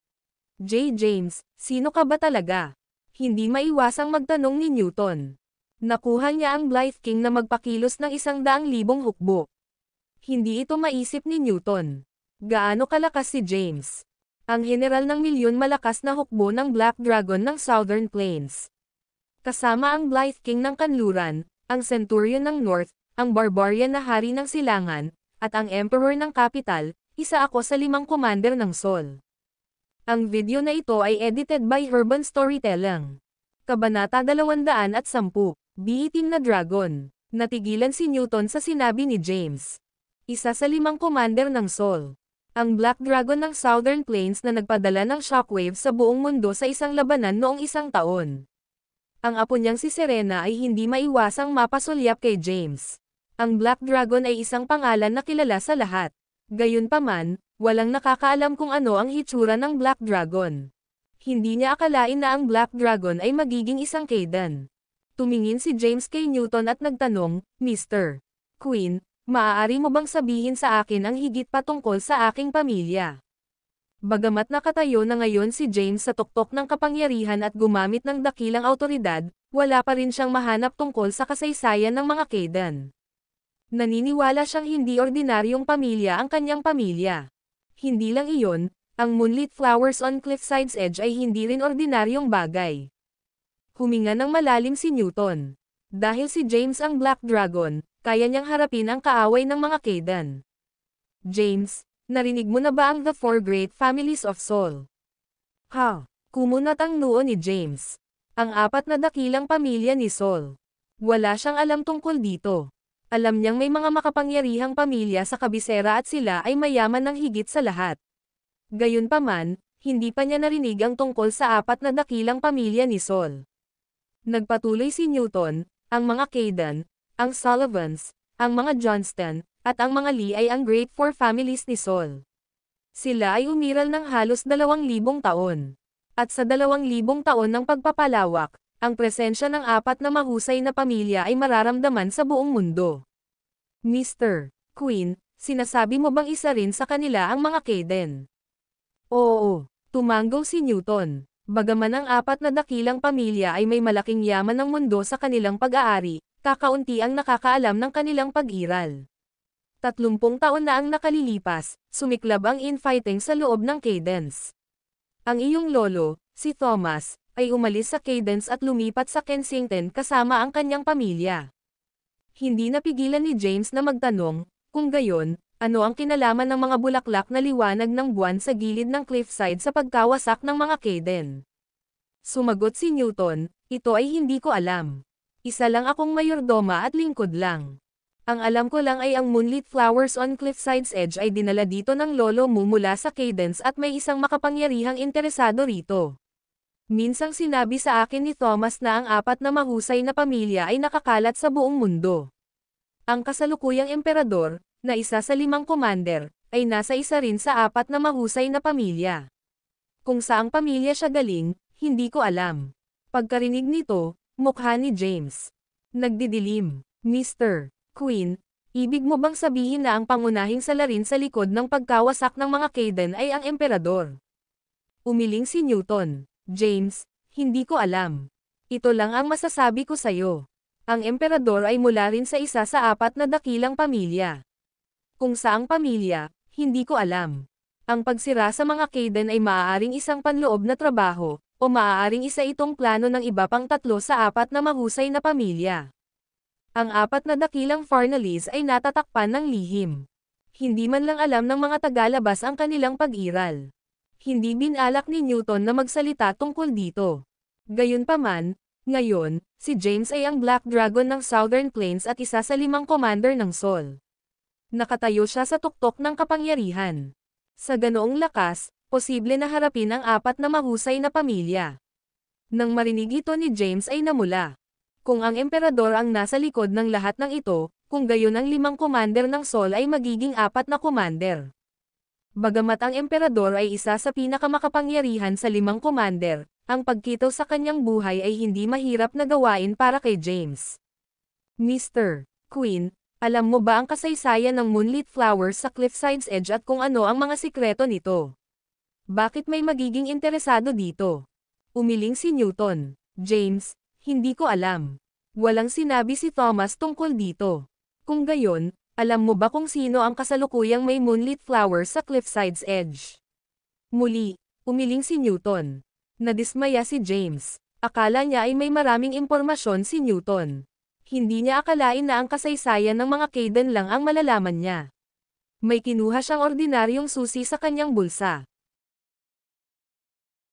James, sino ka ba talaga? Hindi maiwasang magtanong ni Newton. Nakuha niya ang Blythe King na magpakilos ng 100,000 hukbo. Hindi ito maisip ni Newton. Gaano kalakas si James? Ang general ng milyon malakas na hukbo ng Black Dragon ng Southern Plains. Kasama ang Blythe King ng Kanluran, ang Centurion ng North, ang Barbarian na hari ng Silangan, at ang Emperor ng Capital, isa ako sa 5 commander ng Sol. Ang video na ito ay edited by Urban Storytelling. Kabanata 210, Biitim na Dragon. Natigilan si Newton sa sinabi ni James. Isa sa 5 commander ng Sol. Ang Black Dragon ng Southern Plains na nagpadala ng shockwave sa buong mundo sa isang labanan noong 1 taon. Ang apo niyang si Serena ay hindi maiwasang mapasulyap kay James. Ang Black Dragon ay isang pangalan na kilala sa lahat. Gayunpaman, walang nakakaalam kung ano ang hitsura ng Black Dragon. Hindi niya akalain na ang Black Dragon ay magiging isang Cayden. Tumingin si James kay Newton at nagtanong, Mr. Queen, maaari mo bang sabihin sa akin ang higit pa tungkol sa aking pamilya? Bagamat nakatayo na ngayon si James sa tuktok ng kapangyarihan at gumamit ng dakilang awtoridad, wala pa rin siyang mahanap tungkol sa kasaysayan ng mga Cayden. Naniniwala siyang hindi ordinaryong pamilya ang kanyang pamilya. Hindi lang iyon, ang moonlit flowers on Cliffside's Edge ay hindi rin ordinaryong bagay. Huminga ng malalim si Newton. Dahil si James ang Black Dragon, kaya niyang harapin ang kaaway ng mga Cayden. James, narinig mo na ba ang The Four Great Families of Sol? Ha? Kumunat ang noo ni James. Ang 4 na dakilang pamilya ni Sol. Wala siyang alam tungkol dito. Alam niyang may mga makapangyarihang pamilya sa kabisera at sila ay mayaman ng higit sa lahat. Gayunpaman, hindi pa niya narinig ang tungkol sa 4 na dakilang pamilya ni Sol. Nagpatuloy si Newton, ang mga Cayden, ang Sullivans, ang mga Johnston, at ang mga Lee ay ang Great Four Families ni Sol. Sila ay umiral ng halos 2,000 taon. At sa 2,000 taon ng pagpapalawak, ang presensya ng 4 na mahusay na pamilya ay mararamdaman sa buong mundo. Mr. Queen, sinasabi mo bang isa rin sa kanila ang mga Cayden? Oo, tumanggaw si Newton. Bagaman ang 4 na dakilang pamilya ay may malaking yaman ng mundo sa kanilang pag-aari, kakaunti ang nakakaalam ng kanilang pag-iral. 30 taon na ang nakalilipas, sumiklab ang infighting sa loob ng Caydens. Ang iyong lolo, si Thomas, ay umalis sa Caydens at lumipat sa Kensington kasama ang kanyang pamilya. Hindi napigilan ni James na magtanong, kung gayon, ano ang kinalaman ng mga bulaklak na liwanag ng buwan sa gilid ng cliffside sa pagkawasak ng mga Cayden? Sumagot si Newton, ito ay hindi ko alam. Isa lang akong mayordoma at lingkod lang. Ang alam ko lang ay ang moonlit flowers on Cliffside's Edge ay dinala dito ng lolo mo mula sa Caydens at may isang makapangyarihang interesado rito. Minsang sinabi sa akin ni Thomas na ang 4 na mahusay na pamilya ay nakakalat sa buong mundo. Ang kasalukuyang emperador, na isa sa 5 commander, ay nasa isa rin sa 4 na mahusay na pamilya. Kung saang pamilya siya galing, hindi ko alam. Pagkarinig nito, mukha ni James nagdidilim. Mr. Queen, ibig mo bang sabihin na ang pangunahing salarin sa likod ng pagkawasak ng mga Cayden ay ang emperador? Umiling si Newton. James, hindi ko alam. Ito lang ang masasabi ko sayo. Ang emperador ay mula rin sa isa sa 4 na dakilang pamilya. Kung saang pamilya, hindi ko alam. Ang pagsira sa mga Cayden ay maaaring isang panloob na trabaho, o maaaring isa itong plano ng iba pang 3 sa 4 na mahusay na pamilya. Ang 4 na dakilang Farnaleys ay natatakpan ng lihim. Hindi man lang alam ng mga tagalabas ang kanilang pag-iral. Hindi binalak ni Newton na magsalita tungkol dito. Gayunpaman, ngayon, si James ay ang Black Dragon ng Southern Plains at isa sa 5 commander ng Sol. Nakatayo siya sa tuktok ng kapangyarihan. Sa ganoong lakas, posible na harapin ang 4 na mahusay na pamilya. Nang marinig ito ni James ay namula. Kung ang emperador ang nasa likod ng lahat ng ito, kung gayon ang 5 commander ng Sol ay magiging 4 na commander. Bagamat ang emperador ay isa sa pinakamakapangyarihan sa 5 commander, ang pagkitaw sa kanyang buhay ay hindi mahirap na gawain para kay James. Mr. Queen, alam mo ba ang kasaysayan ng Moonlit Flowers sa Cliffside's Edge at kung ano ang mga sikreto nito? Bakit may magiging interesado dito? Umiling si Newton. James, hindi ko alam. Walang sinabi si Thomas tungkol dito. Kung gayon, alam mo ba kung sino ang kasalukuyang may Moonlit Flowers sa Cliffside's Edge? Muli, umiling si Newton. Nadismaya si James. Akala niya ay may maraming impormasyon si Newton. Hindi niya akalain na ang kasaysayan ng mga Kaden lang ang malalaman niya. May kinuha siyang ordinaryong susi sa kanyang bulsa.